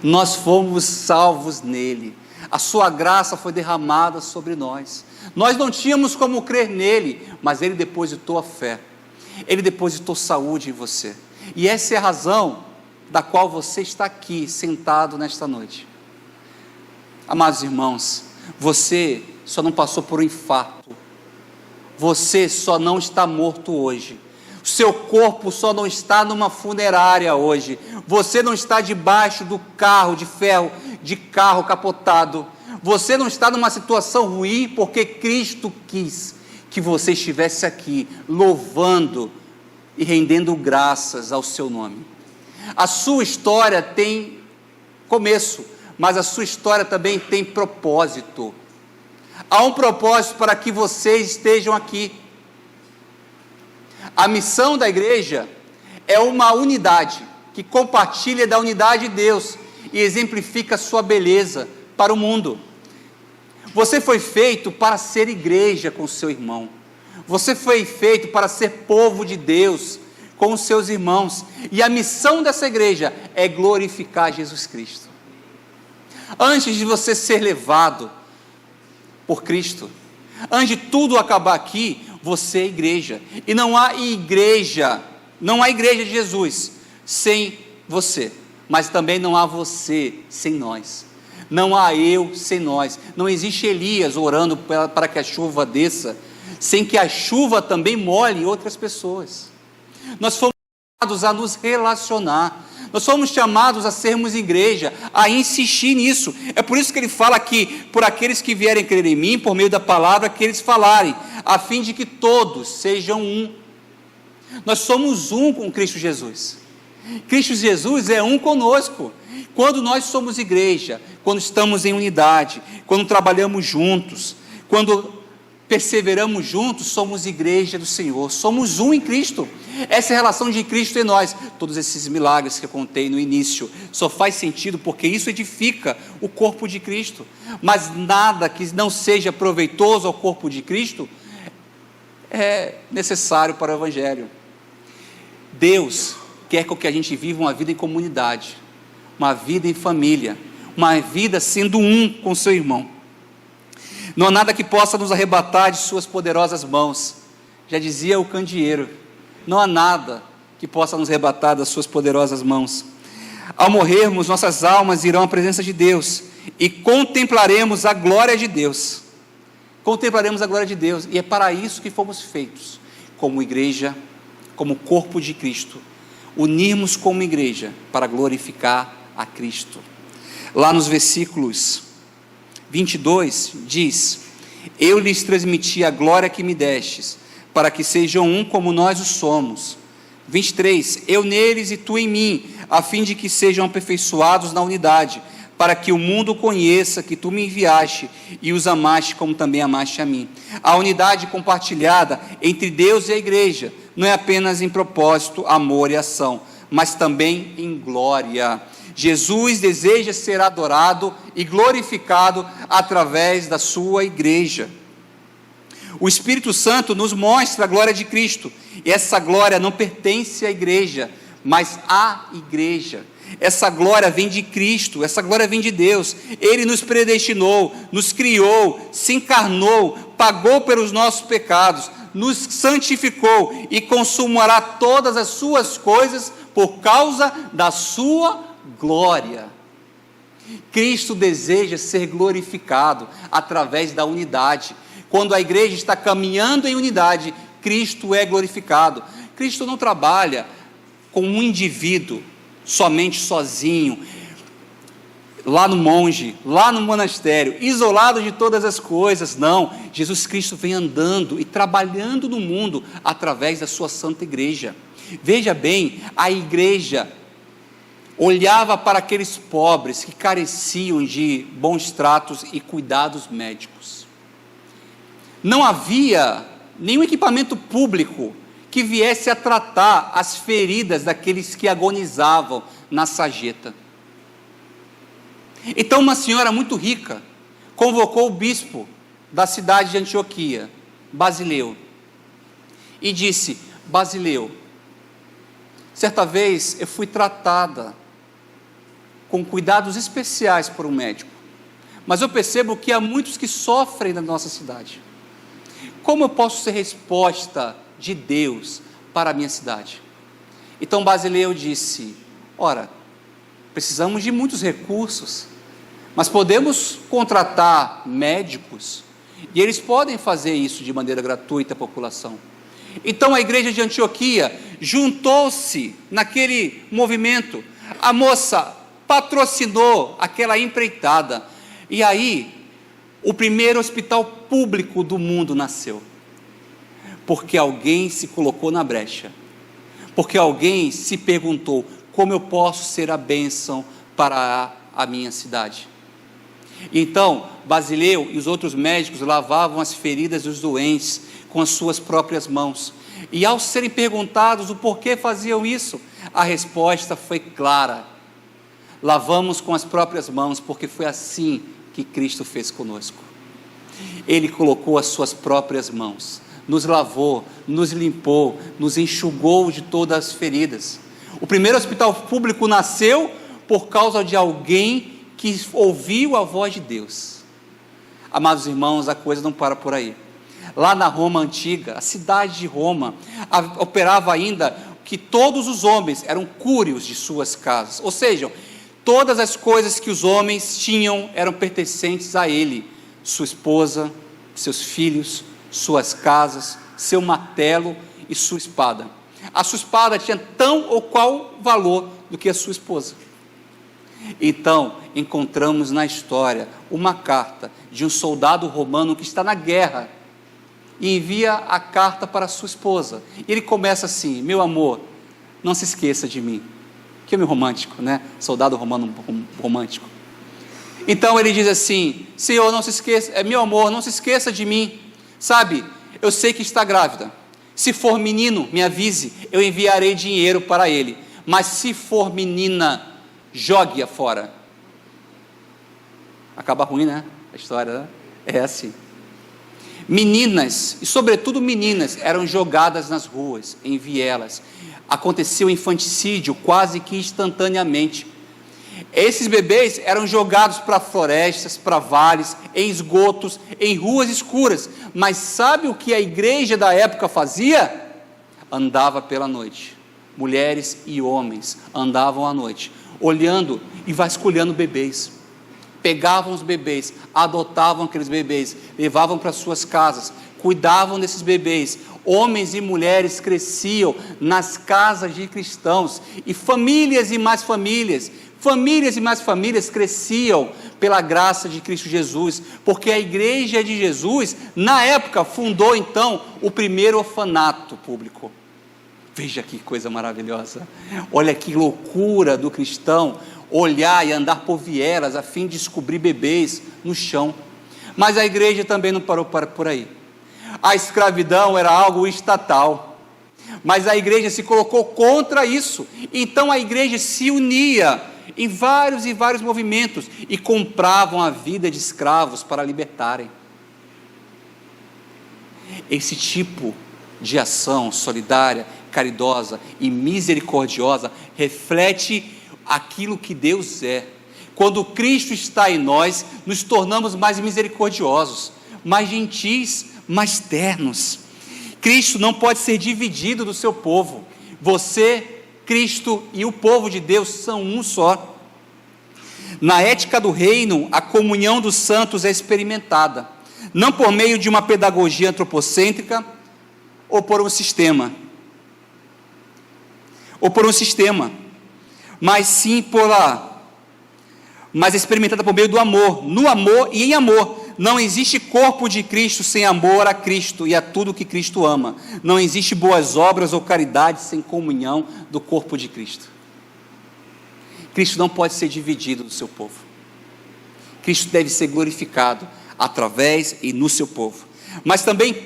nós fomos salvos nele, a sua graça foi derramada sobre nós. Nós não tínhamos como crer nele, mas ele depositou a fé, ele depositou saúde em você, e essa é a razão da qual você está aqui sentado nesta noite. Amados irmãos, você só não passou por um infarto, você só não está morto hoje, o seu corpo só não está numa funerária hoje, você não está debaixo do carro de ferro, de carro capotado, você não está numa situação ruim porque Cristo quis que você estivesse aqui louvando e rendendo graças ao seu nome. A sua história tem começo, mas a sua história também tem propósito. Há um propósito para que vocês estejam aqui. A missão da igreja é uma unidade que compartilha da unidade de Deus e exemplifica a sua beleza para o mundo. Você foi feito para ser igreja com o seu irmão. Você foi feito para ser povo de Deus com os seus irmãos. E a missão dessa igreja é glorificar Jesus Cristo. Antes de você ser levado por Cristo, antes de tudo acabar aqui, você é igreja, e não há igreja de Jesus sem você, mas também não há você sem nós, não há eu sem nós, não existe Elias orando para que a chuva desça, sem que a chuva também molhe outras pessoas. Nós fomos chamados a nos relacionar, nós fomos chamados a sermos igreja, a insistir nisso. É por isso que ele fala aqui, por aqueles que vierem crer em mim, por meio da palavra que eles falarem, a fim de que todos sejam um. Nós somos um com Cristo Jesus. Cristo Jesus é um conosco. Quando nós somos igreja, quando estamos em unidade, quando trabalhamos juntos, quando perseveramos juntos, somos igreja do Senhor, somos um em Cristo. Essa é a relação de Cristo em nós. Todos esses milagres que eu contei no início só faz sentido porque isso edifica o corpo de Cristo, mas nada que não seja proveitoso ao corpo de Cristo é necessário para o Evangelho. Deus quer que a gente viva uma vida em comunidade, uma vida em família, uma vida sendo um com seu irmão. Não há nada que possa nos arrebatar de suas poderosas mãos. Já dizia o candeeiro, não há nada que possa nos arrebatar das suas poderosas mãos. Ao morrermos, nossas almas irão à presença de Deus e contemplaremos a glória de Deus. Contemplaremos a glória de Deus, e é para isso que fomos feitos, como igreja, como corpo de Cristo, unirmos como igreja para glorificar a Cristo. Lá nos versículos 22 diz: eu lhes transmiti a glória que me destes, para que sejam um como nós o somos. 23, eu neles e tu em mim, a fim de que sejam aperfeiçoados na unidade, para que o mundo conheça que tu me enviaste e os amaste como também amaste a mim. A unidade compartilhada entre Deus e a igreja não é apenas em propósito, amor e ação, mas também em glória. Jesus deseja ser adorado e glorificado através da sua igreja. O Espírito Santo nos mostra a glória de Cristo, e essa glória não pertence à igreja, mas à igreja. Essa glória vem de Cristo, essa glória vem de Deus. Ele nos predestinou, nos criou, se encarnou, pagou pelos nossos pecados, nos santificou e consumará todas as suas coisas por causa da sua glória. Cristo deseja ser glorificado através da unidade. Quando a igreja está caminhando em unidade, Cristo é glorificado. Cristo não trabalha com um indivíduo somente sozinho, lá no monge, lá no monastério, isolado de todas as coisas. Não, Jesus Cristo vem andando e trabalhando no mundo através da sua santa igreja. Veja bem, a igreja olhava para aqueles pobres que careciam de bons tratos e cuidados médicos. Não havia nenhum equipamento público que viesse a tratar as feridas daqueles que agonizavam na sarjeta. Então uma senhora muito rica convocou o bispo da cidade de Antioquia, Basileu, e disse: Basileu, certa vez eu fui tratada com cuidados especiais por um médico, mas eu percebo que há muitos que sofrem na nossa cidade. Como eu posso ser resposta de Deus para a minha cidade? Então Basileu disse: ora, precisamos de muitos recursos, mas podemos contratar médicos, e eles podem fazer isso de maneira gratuita à população. Então a igreja de Antioquia juntou-se naquele movimento, a moça patrocinou aquela empreitada, e aí o primeiro hospital público do mundo nasceu, porque alguém se colocou na brecha, porque alguém se perguntou: como eu posso ser a bênção para a minha cidade? Então Basileu e os outros médicos lavavam as feridas dos doentes com as suas próprias mãos, e ao serem perguntados o porquê faziam isso, a resposta foi clara: lavamos com as próprias mãos, porque foi assim que Cristo fez conosco. Ele colocou as suas próprias mãos, nos lavou, nos limpou, nos enxugou de todas as feridas. O primeiro hospital público nasceu por causa de alguém que ouviu a voz de Deus. Amados irmãos, a coisa não para por aí. Lá na Roma antiga, a cidade de Roma, operava ainda que todos os homens eram cúrios de suas casas, ou seja, todas as coisas que os homens tinham eram pertencentes a ele: sua esposa, seus filhos, suas casas, seu martelo e sua espada. A sua espada tinha tão ou qual valor do que a sua esposa. Então encontramos na história uma carta de um soldado romano que está na guerra e envia a carta para sua esposa. E ele começa assim: meu amor, não se esqueça de mim. Que homem romântico, né? Soldado romano romântico. Então ele diz assim: Senhor, não se esqueça, meu amor, não se esqueça de mim. Sabe, eu sei que está grávida. Se for menino, me avise, eu enviarei dinheiro para ele. Mas se for menina, jogue-a fora. Acaba ruim, né? A história, né? É assim. Meninas, e sobretudo meninas, eram jogadas nas ruas, em vielas. Aconteceu infanticídio quase que instantaneamente. Esses bebês eram jogados para florestas, para vales, em esgotos, em ruas escuras. Mas sabe o que a igreja da época fazia? Andava pela noite. Mulheres e homens andavam à noite, olhando e vasculhando bebês. Pegavam os bebês, adotavam aqueles bebês, levavam para suas casas, cuidavam desses bebês. Homens e mulheres cresciam nas casas de cristãos, e famílias e mais famílias cresciam pela graça de Cristo Jesus, porque a igreja de Jesus, na época, fundou então o primeiro orfanato público. Veja que coisa maravilhosa, olha que loucura do cristão, olhar e andar por vielas a fim de descobrir bebês no chão. Mas a igreja também não parou por aí. A escravidão era algo estatal, mas a igreja se colocou contra isso. Então a igreja se unia em vários e vários movimentos e compravam a vida de escravos para libertarem. Esse tipo de ação solidária, caridosa e misericordiosa reflete aquilo que Deus é. Quando Cristo está em nós, nos tornamos mais misericordiosos, mais gentis, mais ternos. Cristo não pode ser dividido do seu povo. Você, Cristo e o povo de Deus são um só. Na ética do reino, a comunhão dos santos é experimentada, não por meio de uma pedagogia antropocêntrica ou por um sistema, mas sim mas experimentada por meio do amor. No amor e em amor. Não existe corpo de Cristo sem amor a Cristo e a tudo que Cristo ama. Não existe boas obras ou caridade sem comunhão do corpo de Cristo. Cristo não pode ser dividido do seu povo. Cristo deve ser glorificado através e no seu povo. Mas também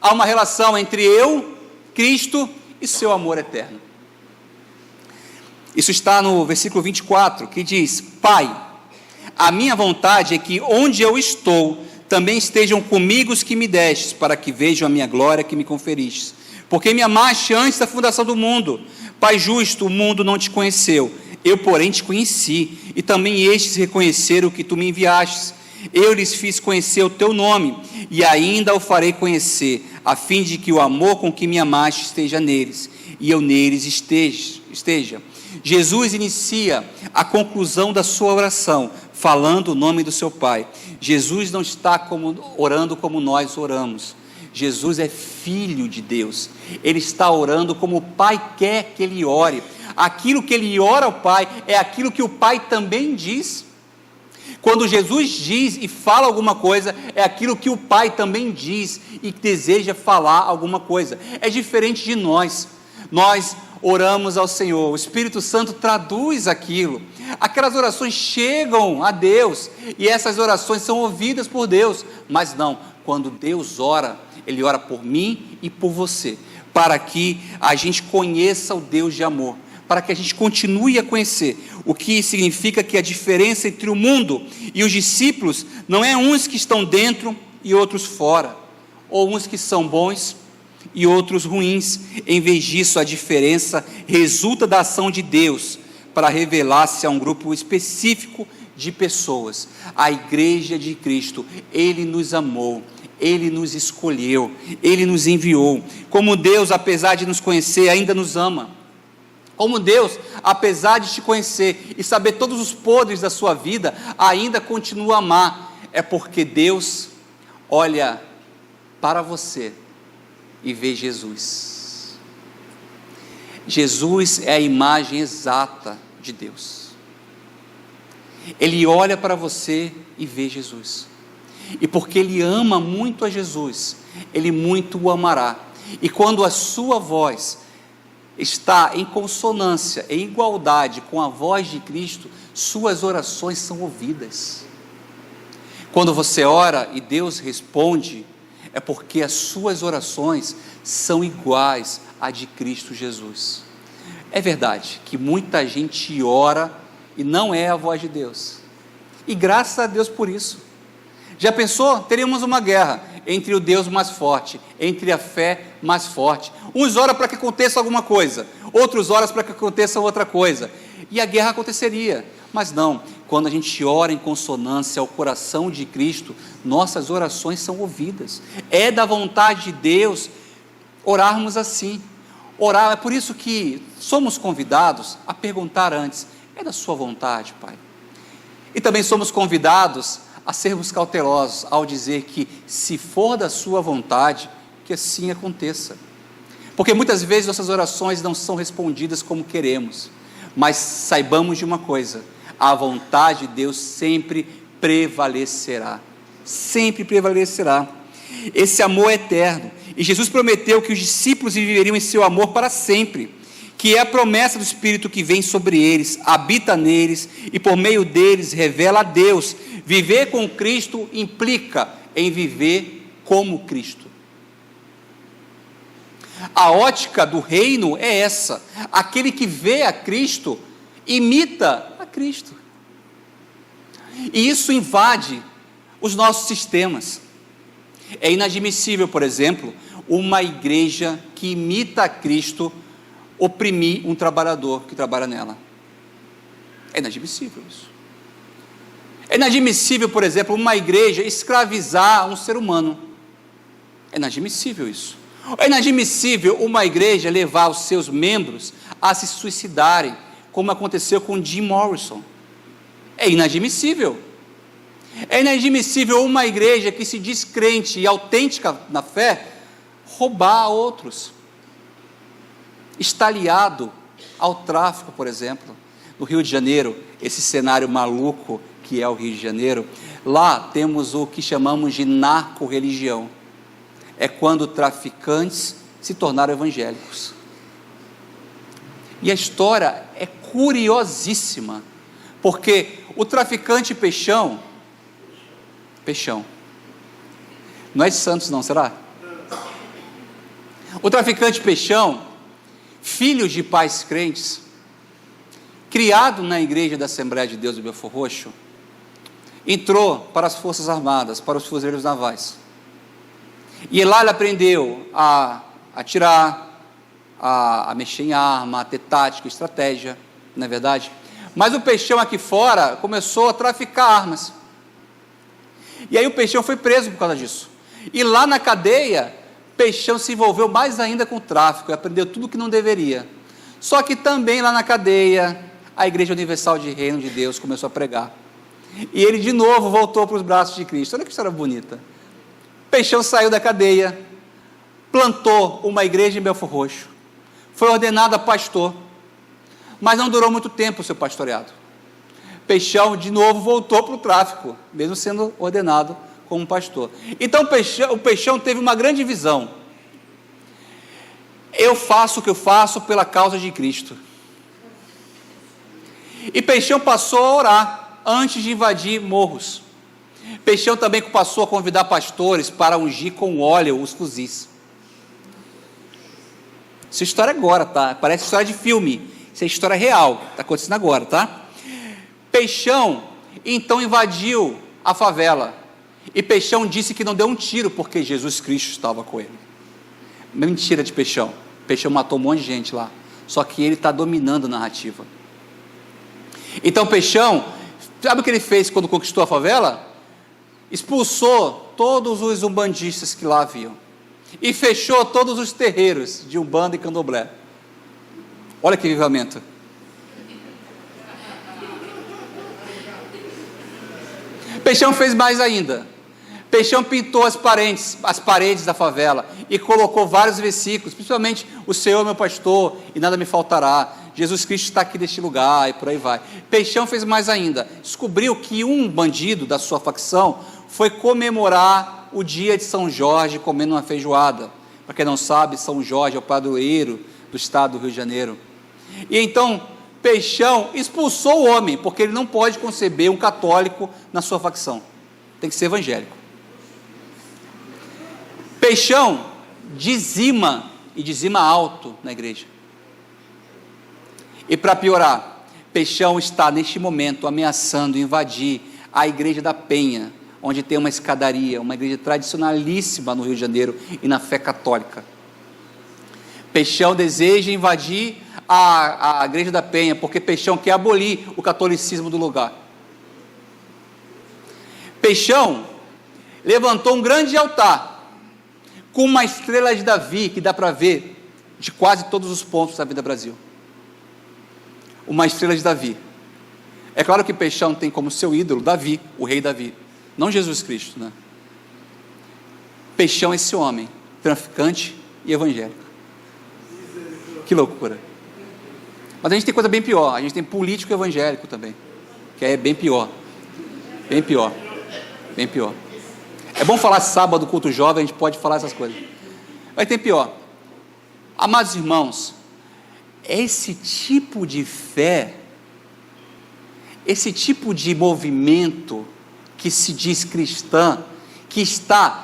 há uma relação entre eu, Cristo e seu amor eterno. Isso está no versículo 24, que diz: Pai, a minha vontade é que onde eu estou, também estejam comigo os que me destes, para que vejam a minha glória que me conferistes. Porque me amaste antes da fundação do mundo. Pai justo, o mundo não te conheceu, eu porém te conheci, e também estes reconheceram que tu me enviastes. Eu lhes fiz conhecer o teu nome, e ainda o farei conhecer, a fim de que o amor com que me amaste esteja neles, e eu neles esteja. Jesus inicia a conclusão da sua oração, falando o nome do seu Pai. Jesus não está orando como nós oramos. Jesus é filho de Deus. Ele está orando como o Pai quer que ele ore. Aquilo que ele ora ao Pai é aquilo que o Pai também diz. Quando Jesus diz e fala alguma coisa, é aquilo que o Pai também diz e deseja falar alguma coisa. É diferente de nós. Nós oramos ao Senhor, o Espírito Santo traduz aquilo. Aquelas orações chegam a Deus e essas orações são ouvidas por Deus. Mas não, quando Deus ora, Ele ora por mim e por você, para que a gente conheça o Deus de amor, para que a gente continue a conhecer, o que significa que a diferença entre o mundo e os discípulos não é uns que estão dentro e outros fora, ou uns que são bons e outros ruins. Em vez disso, a diferença resulta da ação de Deus para revelar-se a um grupo específico de pessoas. A igreja de Cristo. Ele nos amou, Ele nos escolheu, Ele nos enviou. Como Deus, apesar de nos conhecer, ainda nos ama. Como Deus, apesar de te conhecer e saber todos os podres da sua vida, ainda continua a amar. É porque Deus olha para você e vê Jesus. Jesus é a imagem exata de Deus. Ele olha para você e vê Jesus. E porque Ele ama muito a Jesus, Ele muito o amará. E quando a sua voz está em consonância, em igualdade com a voz de Cristo, suas orações são ouvidas. Quando você ora e Deus responde, é porque as suas orações são iguais à de Cristo Jesus. É verdade que muita gente ora e não é a voz de Deus. E graças a Deus por isso. Já pensou? Teríamos uma guerra entre o Deus mais forte, entre a fé mais forte. Uns oram para que aconteça alguma coisa, outros oram para que aconteça outra coisa. E a guerra aconteceria. Mas não, quando a gente ora em consonância ao coração de Cristo, nossas orações são ouvidas. É da vontade de Deus orarmos assim. Orar, é por isso que somos convidados a perguntar antes: é da sua vontade, Pai? E também somos convidados a sermos cautelosos ao dizer que, se for da sua vontade, que assim aconteça. Porque muitas vezes nossas orações não são respondidas como queremos, mas saibamos de uma coisa: a vontade de Deus sempre prevalecerá. Sempre prevalecerá. Esse amor é eterno. E Jesus prometeu que os discípulos viveriam em seu amor para sempre. que é a promessa do Espírito que vem sobre eles, habita neles e por meio deles revela a Deus. Viver com Cristo implica em viver como Cristo. A ótica do reino é essa: aquele que vê a Cristo imita a Cristo, e isso invade os nossos sistemas. É inadmissível, por exemplo, uma igreja que imita a Cristo oprimir um trabalhador que trabalha nela. É inadmissível isso. É inadmissível, por exemplo, uma igreja escravizar um ser humano. É inadmissível isso. É inadmissível uma igreja levar os seus membros a se suicidarem, como aconteceu com Jim Morrison. É inadmissível. É inadmissível uma igreja que se diz crente e autêntica na fé roubar a outros. Está aliado ao tráfico, por exemplo. No Rio de Janeiro, esse cenário maluco que é o Rio de Janeiro, lá temos o que chamamos de narco-religião. É quando traficantes se tornaram evangélicos. E a história é curiosíssima, porque o traficante Peixão, não é de Santos não, será? O traficante Peixão, filho de pais crentes, criado na igreja da Assembleia de Deus do Belfor Roxo, entrou para as Forças Armadas, para os fuzileiros navais. E lá ele aprendeu a atirar, a mexer em arma, a ter tática, estratégia, não é verdade? Mas o Peixão aqui fora começou a traficar armas. E aí o Peixão foi preso por causa disso. E lá na cadeia, Peixão se envolveu mais ainda com o tráfico e aprendeu tudo o que não deveria. Só que também lá na cadeia, a Igreja Universal de Reino de Deus começou a pregar. E ele de novo voltou para os braços de Cristo. Olha que história bonita. Peixão saiu da cadeia, plantou uma igreja em Belfor Roxo, foi ordenado a pastor, mas não durou muito tempo o seu pastoreado. Peixão de novo voltou para o tráfico, mesmo sendo ordenado como pastor. Então o Peixão teve uma grande visão: eu faço o que eu faço pela causa de Cristo. E Peixão passou a orar antes de invadir morros. Peixão também passou a convidar pastores para ungir com óleo os fuzis. Essa história é agora, tá? Parece história de filme. Isso é história real, está acontecendo agora, tá? Peixão então invadiu a favela, e Peixão disse que não deu um tiro porque Jesus Cristo estava com ele. Mentira de Peixão. Peixão matou um monte de gente lá, só que ele está dominando a narrativa. Então Peixão, sabe o que ele fez quando conquistou a favela? Expulsou todos os umbandistas que lá haviam e fechou todos os terreiros de Umbanda e Candomblé. Olha que avivamento. Peixão fez mais ainda. Peixão pintou as paredes da favela e colocou vários versículos, principalmente: o Senhor é meu pastor e nada me faltará, Jesus Cristo está aqui neste lugar, e por aí vai. Peixão fez mais ainda. Descobriu que um bandido da sua facção foi comemorar o dia de São Jorge comendo uma feijoada. Para quem não sabe, São Jorge é o padroeiro do estado do Rio de Janeiro. E então Peixão expulsou o homem, porque ele não pode conceber um católico na sua facção, tem que ser evangélico. Peixão dizima, e dizima alto na igreja. E para piorar, Peixão está neste momento ameaçando invadir a igreja da Penha, onde tem uma escadaria, uma igreja tradicionalíssima no Rio de Janeiro e na fé católica. Peixão deseja invadir a igreja da Penha, porque Peixão quer abolir o catolicismo do lugar. Peixão levantou um grande altar, com uma estrela de Davi, que dá para ver de quase todos os pontos da vida Brasil. Uma estrela de Davi. É claro que Peixão tem como seu ídolo Davi, o rei Davi, não Jesus Cristo, né? Peixão é esse homem, traficante e evangélico. Que loucura. Mas a gente tem coisa bem pior, a gente tem político evangélico também, que é bem pior. Bem pior. Bem pior. É bom falar sábado, culto jovem, a gente pode falar essas coisas. Mas tem pior. Amados irmãos, esse tipo de fé, esse tipo de movimento que se diz cristã, que está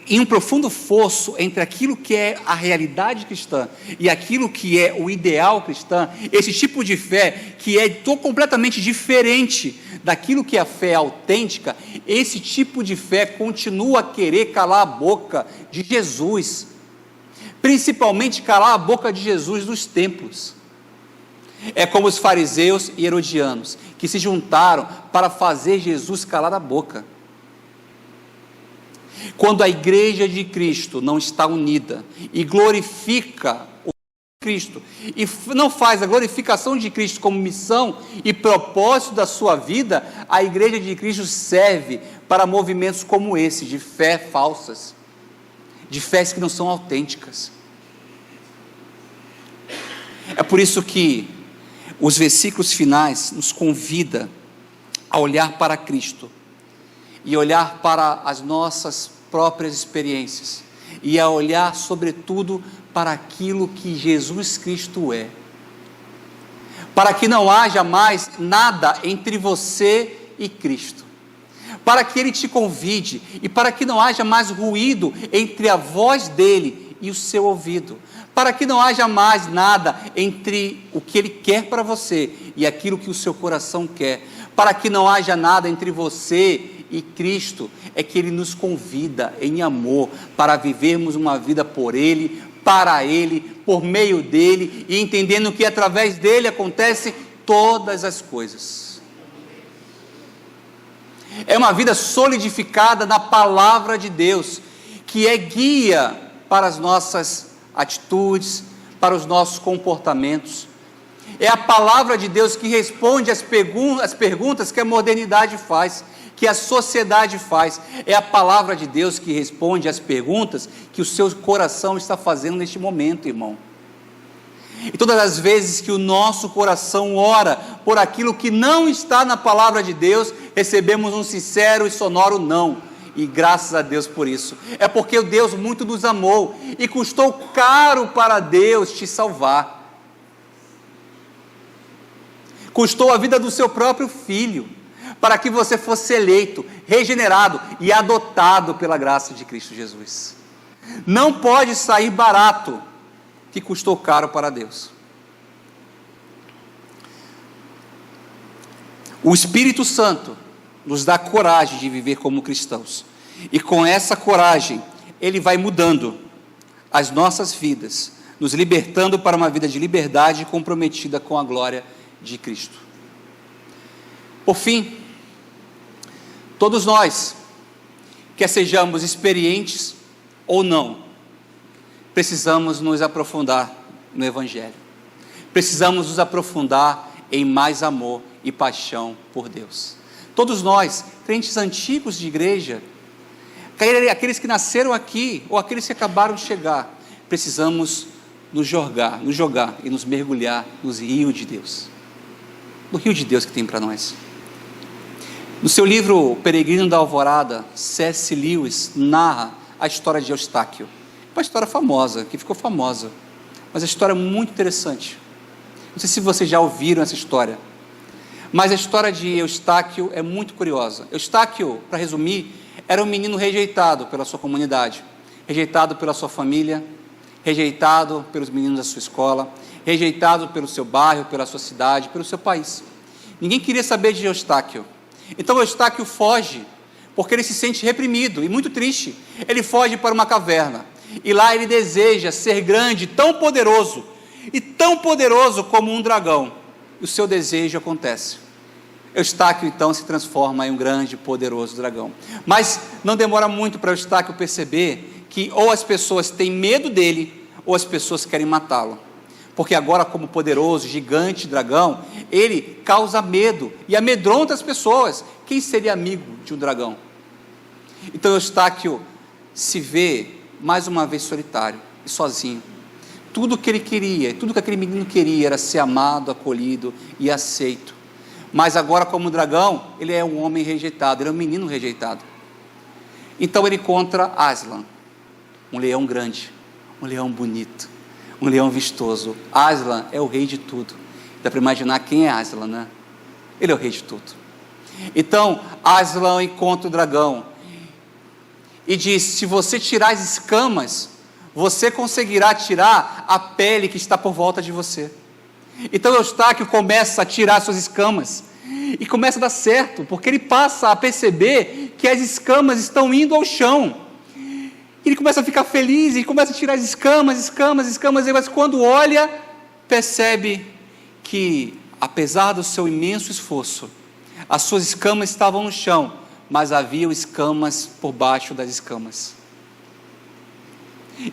em um profundo fosso entre aquilo que é a realidade cristã e aquilo que é o ideal cristão, esse tipo de fé que é completamente diferente daquilo que é a fé autêntica, esse tipo de fé continua a querer calar a boca de Jesus, principalmente calar a boca de Jesus nos templos. É como os fariseus e herodianos, que se juntaram para fazer Jesus calar a boca. Quando a igreja de Cristo não está unida e glorifica o Cristo, e não faz a glorificação de Cristo como missão e propósito da sua vida, a igreja de Cristo serve para movimentos como esse, de fé falsas, de fés que não são autênticas. É por isso que os versículos finais nos convidam a olhar para Cristo e olhar para as nossas próprias experiências e a olhar sobretudo para aquilo que Jesus Cristo é, para que não haja mais nada entre você e Cristo, para que Ele te convide e para que não haja mais ruído entre a voz dEle e o seu ouvido, para que não haja mais nada entre o que Ele quer para você e aquilo que o seu coração quer, para que não haja nada entre você e Cristo, é que Ele nos convida em amor para vivermos uma vida por Ele, para Ele, por meio dEle, e entendendo que através dEle acontecem todas as coisas. É uma vida solidificada na palavra de Deus, que é guia para as nossas atitudes, para os nossos comportamentos. É a palavra de Deus que responde às perguntas que a modernidade faz, que a sociedade faz. É a palavra de Deus que responde às perguntas que o seu coração está fazendo neste momento, irmão. E todas as vezes que o nosso coração ora por aquilo que não está na palavra de Deus, recebemos um sincero e sonoro não. E graças a Deus por isso. É porque o Deus muito nos amou e custou caro para Deus te salvar. Custou a vida do seu próprio filho, para que você fosse eleito, regenerado e adotado pela graça de Cristo Jesus. Não pode sair barato, que custou caro para Deus. O Espírito Santo nos dá coragem de viver como cristãos, e com essa coragem, Ele vai mudando as nossas vidas, nos libertando para uma vida de liberdade comprometida com a glória de Cristo. Por fim, todos nós, quer sejamos experientes ou não, precisamos nos aprofundar no Evangelho, precisamos nos aprofundar em mais amor e paixão por Deus. Todos nós, crentes antigos de igreja, aqueles que nasceram aqui ou aqueles que acabaram de chegar, precisamos nos jogar e nos mergulhar nos rios de Deus, no rio de Deus que tem para nós. No seu livro O Peregrino da Alvorada, C.S. Lewis narra a história de Eustáquio, uma história famosa, que ficou famosa, mas a história é muito interessante. Não sei se vocês já ouviram essa história, mas a história de Eustáquio é muito curiosa. Eustáquio, para resumir, era um menino rejeitado pela sua comunidade, rejeitado pela sua família, rejeitado pelos meninos da sua escola, rejeitado pelo seu bairro, pela sua cidade, pelo seu país. Ninguém queria saber de Eustáquio. Então Eustáquio foge, porque ele se sente reprimido e muito triste. Ele foge para uma caverna, e lá ele deseja ser grande, tão poderoso como um dragão. E o seu desejo acontece. Eustáquio então se transforma em um grande e poderoso dragão. Mas não demora muito para Eustáquio perceber que ou as pessoas têm medo dele, ou as pessoas querem matá-lo. Porque agora, como poderoso, gigante dragão, ele causa medo e amedronta as pessoas. Quem seria amigo de um dragão? Então Eustáquio se vê mais uma vez solitário e sozinho. Tudo que ele queria, tudo que aquele menino queria era ser amado, acolhido e aceito. Mas agora, como dragão, ele é um homem rejeitado, ele é um menino rejeitado. Então ele encontra Aslan, um leão grande, um leão bonito, um leão vistoso. Aslan é o rei de tudo. Dá para imaginar quem é Aslan, né? Ele é o rei de tudo. Então Aslan encontra o dragão e diz: se você tirar as escamas, você conseguirá tirar a pele que está por volta de você. Então Eustáquio começa a tirar suas escamas, e começa a dar certo, porque ele passa a perceber que as escamas estão indo ao chão. Ele começa a ficar feliz, e começa a tirar as escamas, mas quando olha, percebe que, apesar do seu imenso esforço, as suas escamas estavam no chão, mas havia escamas por baixo das escamas.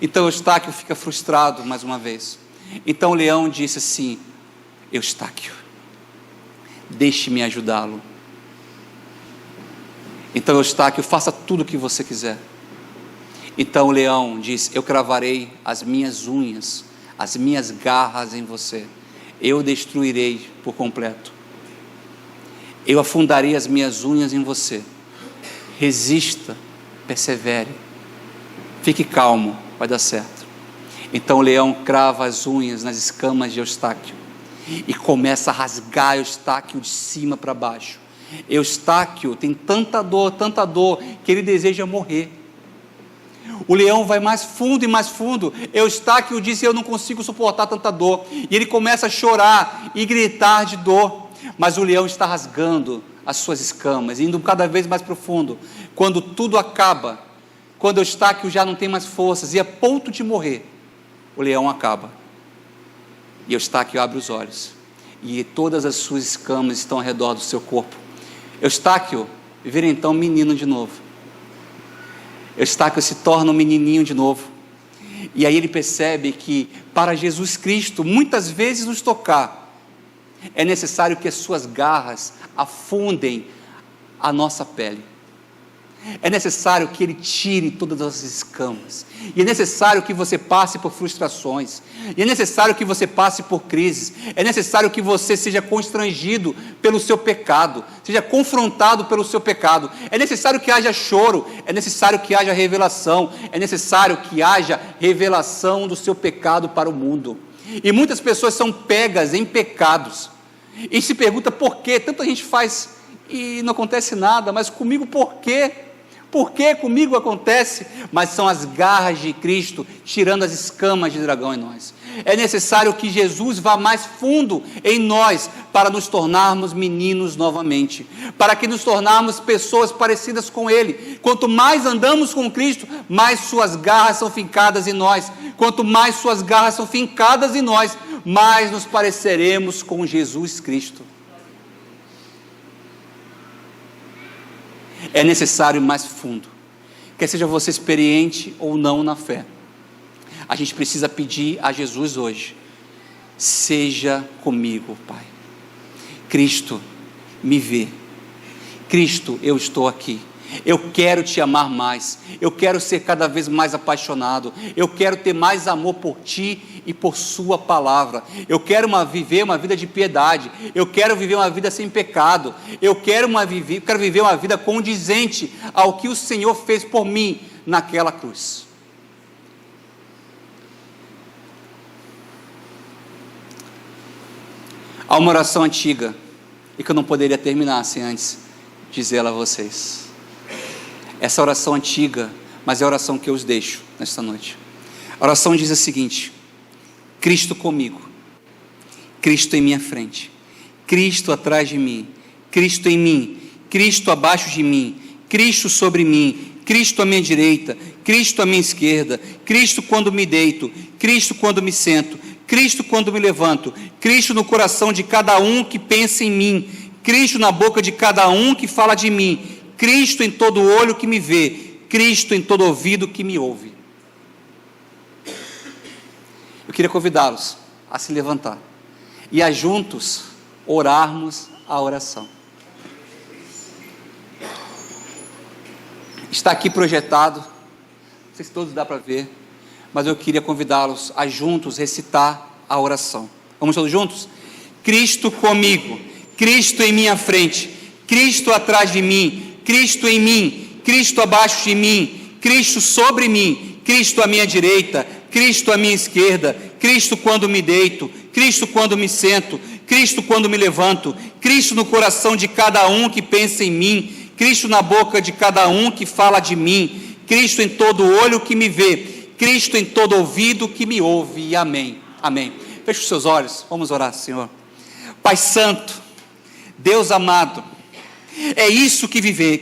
Então Eustáquio fica frustrado mais uma vez. Então o leão disse assim: Eustáquio, deixe-me ajudá-lo. Então Eustáquio, faça tudo o que você quiser. Então o leão diz: eu cravarei as minhas unhas, as minhas garras em você, eu o destruirei por completo, eu afundarei as minhas unhas em você. Resista, persevere, fique calmo, vai dar certo. Então o leão crava as unhas nas escamas de Eustáquio e começa a rasgar Eustáquio de cima para baixo. Eustáquio tem tanta dor, que ele deseja morrer. O leão vai mais fundo e mais fundo. Eustáquio diz: eu não consigo suportar tanta dor. E ele começa a chorar e gritar de dor. Mas o leão está rasgando as suas escamas, indo cada vez mais profundo. Quando tudo acaba, quando Eustáquio já não tem mais forças e é a ponto de morrer, o leão acaba. E Eustáquio abre os olhos, e todas as suas escamas estão ao redor do seu corpo. Eustáquio vira então menino de novo. Eustáquio se torna um menininho de novo. E aí ele percebe que para Jesus Cristo muitas vezes nos tocar, é necessário que as suas garras afundem a nossa pele. É necessário que Ele tire todas as escamas. E é necessário que você passe por frustrações. E é necessário que você passe por crises. É necessário que você seja constrangido pelo seu pecado, seja confrontado pelo seu pecado. É necessário que haja choro. É necessário que haja revelação. É necessário que haja revelação do seu pecado para o mundo. E muitas pessoas são pegas em pecados e se pergunta por quê. Tanta gente faz e não acontece nada, mas comigo por quê? Por que comigo acontece? Mas são as garras de Cristo tirando as escamas de dragão em nós. É necessário que Jesus vá mais fundo em nós para nos tornarmos meninos novamente, para que nos tornarmos pessoas parecidas com Ele. Quanto mais andamos com Cristo, mais suas garras são fincadas em nós. Quanto mais suas garras são fincadas em nós, mais nos pareceremos com Jesus Cristo. É necessário ir mais fundo, quer seja você experiente ou não na fé. A gente precisa pedir a Jesus hoje: seja comigo, Pai. Cristo, me vê. Cristo, eu estou aqui. Eu quero te amar mais. Eu quero ser cada vez mais apaixonado. Eu quero ter mais amor por ti e por sua palavra. Eu quero viver uma vida de piedade. Eu quero viver uma vida sem pecado. Eu quero viver uma vida condizente ao que o Senhor fez por mim naquela cruz. Há uma oração antiga e que eu não poderia terminar sem antes dizê-la a vocês. Essa oração antiga, mas é a oração que eu os deixo nesta noite. A oração diz o seguinte: Cristo comigo, Cristo em minha frente, Cristo atrás de mim, Cristo em mim, Cristo abaixo de mim, Cristo sobre mim, Cristo à minha direita, Cristo à minha esquerda, Cristo quando me deito, Cristo quando me sento, Cristo quando me levanto, Cristo no coração de cada um que pensa em mim, Cristo na boca de cada um que fala de mim, Cristo em todo olho que me vê, Cristo em todo ouvido que me ouve. Eu queria convidá-los a se levantar e a juntos orarmos a oração. Está aqui projetado, não sei se todos dá para ver, mas eu queria convidá-los a juntos recitar a oração. Vamos todos juntos? Cristo comigo, Cristo em minha frente, Cristo atrás de mim, Cristo em mim, Cristo abaixo de mim, Cristo sobre mim, Cristo à minha direita, Cristo à minha esquerda, Cristo quando me deito, Cristo quando me sento, Cristo quando me levanto, Cristo no coração de cada um que pensa em mim, Cristo na boca de cada um que fala de mim, Cristo em todo olho que me vê, Cristo em todo ouvido que me ouve. Amém. Amém. Feche os seus olhos, vamos orar, Senhor. Pai Santo, Deus amado, é isso que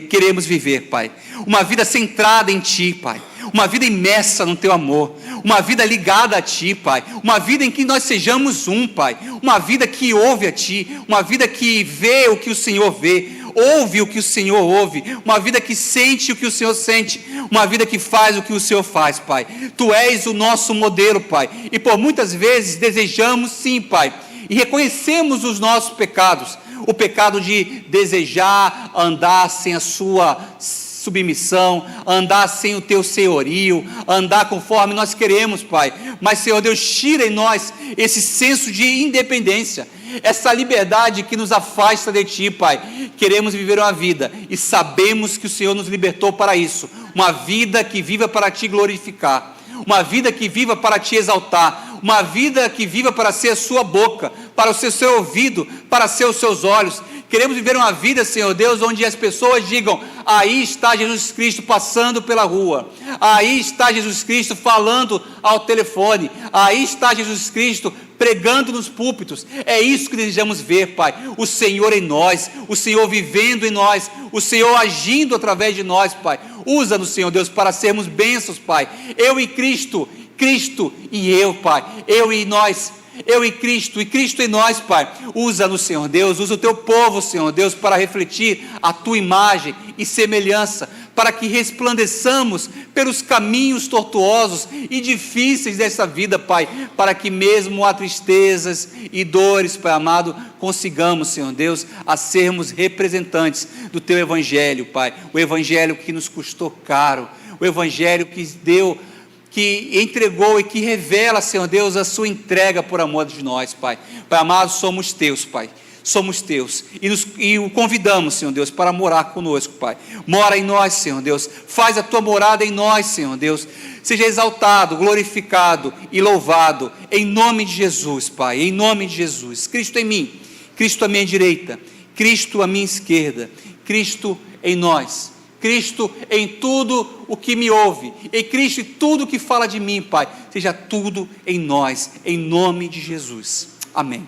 queremos viver, Pai. Uma vida centrada em Ti, Pai. Uma vida imersa no Teu amor. Uma vida ligada a Ti, Pai. Uma vida em que nós sejamos um, Pai. Uma vida que ouve a Ti. Uma vida que vê o que o Senhor vê. Ouve o que o Senhor ouve. Uma vida que sente o que o Senhor sente. Uma vida que faz o que o Senhor faz, Pai. Tu és o nosso modelo, Pai. E por muitas vezes desejamos sim, Pai. E reconhecemos os nossos pecados. O pecado de desejar andar sem a sua submissão, andar sem o teu senhorio, andar conforme nós queremos, Pai. Mas, Senhor Deus, tira em nós esse senso de independência, essa liberdade que nos afasta de Ti, Pai. Queremos viver uma vida e sabemos que o Senhor nos libertou para isso, uma vida que viva para Te glorificar, uma vida que viva para Te exaltar, uma vida que viva para ser a Sua boca, para ser o Seu ouvido, para ser os Seus olhos. Queremos viver uma vida, Senhor Deus, onde as pessoas digam: aí está Jesus Cristo passando pela rua, aí está Jesus Cristo falando ao telefone, aí está Jesus Cristo pregando nos púlpitos. É isso que desejamos ver, Pai. O Senhor em nós, o Senhor vivendo em nós, o Senhor agindo através de nós, Pai. Usa-nos, Senhor Deus, para sermos bênçãos, Pai. Eu e Cristo, Cristo e eu, Pai. Eu e nós, eu e Cristo em nós, Pai. Usa-nos, Senhor Deus, usa o Teu povo, Senhor Deus, para refletir a Tua imagem e semelhança, para que resplandeçamos pelos caminhos tortuosos e difíceis dessa vida, Pai, para que mesmo a tristezas e dores, Pai amado, consigamos, Senhor Deus, a sermos representantes do Teu Evangelho, Pai, o Evangelho que nos custou caro, o Evangelho que deu, que entregou e que revela, Senhor Deus, a Sua entrega por amor de nós, Pai. Pai amado, somos Teus, Pai. Somos Teus, e o convidamos, Senhor Deus, para morar conosco, Pai. Mora em nós, Senhor Deus, faz a Tua morada em nós, Senhor Deus. Seja exaltado, glorificado e louvado, em nome de Jesus, Pai, em nome de Jesus. Cristo em mim, Cristo à minha direita, Cristo à minha esquerda, Cristo em nós, Cristo em tudo o que me ouve, em Cristo em tudo o que fala de mim, Pai. Seja tudo em nós, em nome de Jesus. Amém.